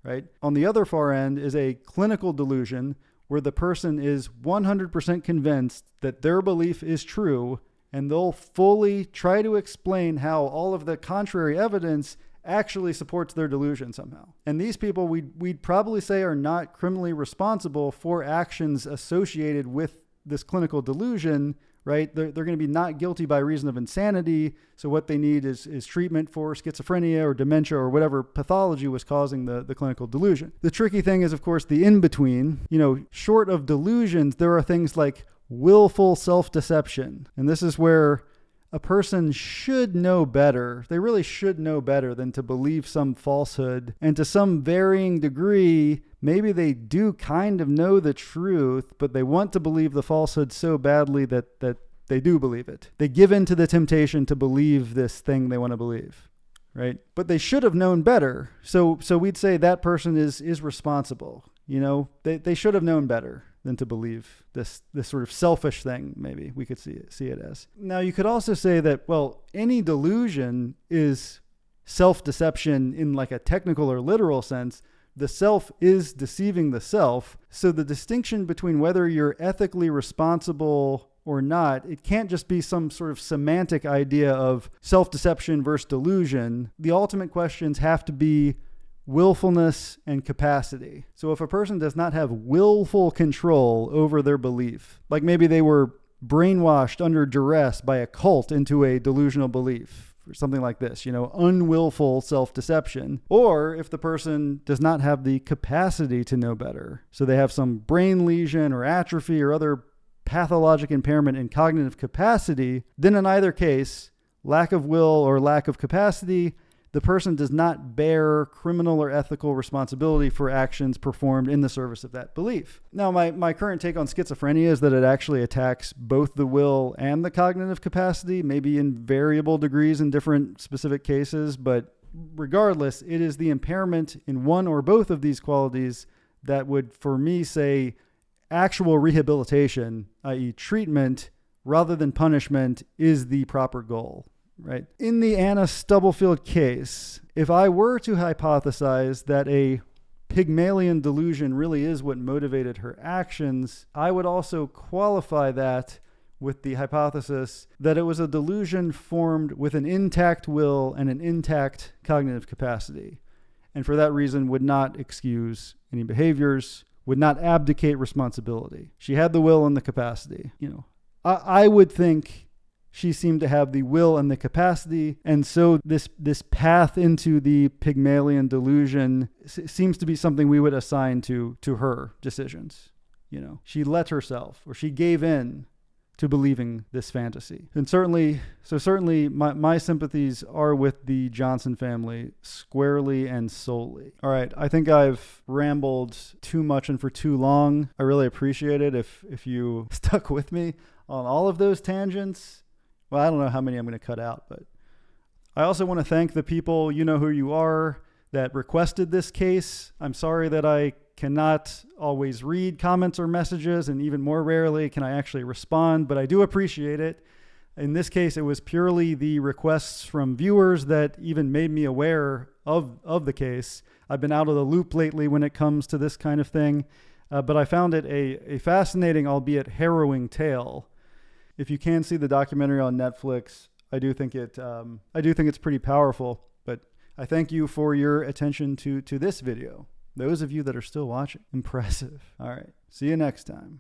right? On the other far end is a clinical delusion where the person is 100% convinced that their belief is true and they'll fully try to explain how all of the contrary evidence actually supports their delusion somehow. And these people we'd probably say are not criminally responsible for actions associated with this clinical delusion, right? They're going to be not guilty by reason of insanity. So what they need is treatment for schizophrenia or dementia or whatever pathology was causing the clinical delusion. The tricky thing is, of course, the in-between. You know, short of delusions, there are things like willful self-deception. And this is where a person should know better. They really should know better than to believe some falsehood. And to some varying degree, maybe they do kind of know the truth, but they want to believe the falsehood so badly that they do believe it. They give in to the temptation to believe this thing they want to believe, right? But they should have known better. So we'd say that person is responsible. You know, they should have known better than to believe this sort of selfish thing, maybe we could see it as. Now, you could also say that, well, any delusion is self-deception in like a technical or literal sense. The self is deceiving the self. So the distinction between whether you're ethically responsible or not, it can't just be some sort of semantic idea of self-deception versus delusion. The ultimate questions have to be willfulness and capacity. So if a person does not have willful control over their belief, like maybe they were brainwashed under duress by a cult into a delusional belief, or something like this, you know, unwillful self-deception, or if the person does not have the capacity to know better, so they have some brain lesion or atrophy or other pathologic impairment in cognitive capacity, then in either case, lack of will or lack of capacity, the person does not bear criminal or ethical responsibility for actions performed in the service of that belief. Now, my current take on schizophrenia is that it actually attacks both the will and the cognitive capacity, maybe in variable degrees in different specific cases, but regardless, it is the impairment in one or both of these qualities that would, for me, say actual rehabilitation, i.e. treatment, rather than punishment, is the proper goal. Right. In the Anna Stubblefield case, if I were to hypothesize that a Pygmalion delusion really is what motivated her actions, I would also qualify that with the hypothesis that it was a delusion formed with an intact will and an intact cognitive capacity, and for that reason would not excuse any behaviors, would not abdicate responsibility. She had the will and the capacity. You know, I would think she seemed to have the will and the capacity, and so this path into the Pygmalion delusion seems to be something we would assign to her decisions. You know, she let herself, or she gave in to believing this fantasy. And certainly my sympathies are with the Johnson family squarely and solely. All right, I think I've rambled too much and for too long. I really appreciate it if you stuck with me on all of those tangents. Well, I don't know how many I'm going to cut out, but I also want to thank the people, you know who you are, that requested this case. I'm sorry that I cannot always read comments or messages, and even more rarely can I actually respond, but I do appreciate it. In this case, it was purely the requests from viewers that even made me aware of the case. I've been out of the loop lately when it comes to this kind of thing, but I found it a fascinating, albeit harrowing tale. If you can see the documentary on Netflix, I do think it's pretty powerful. But I thank you for your attention to this video. Those of you that are still watching, impressive. All right, see you next time.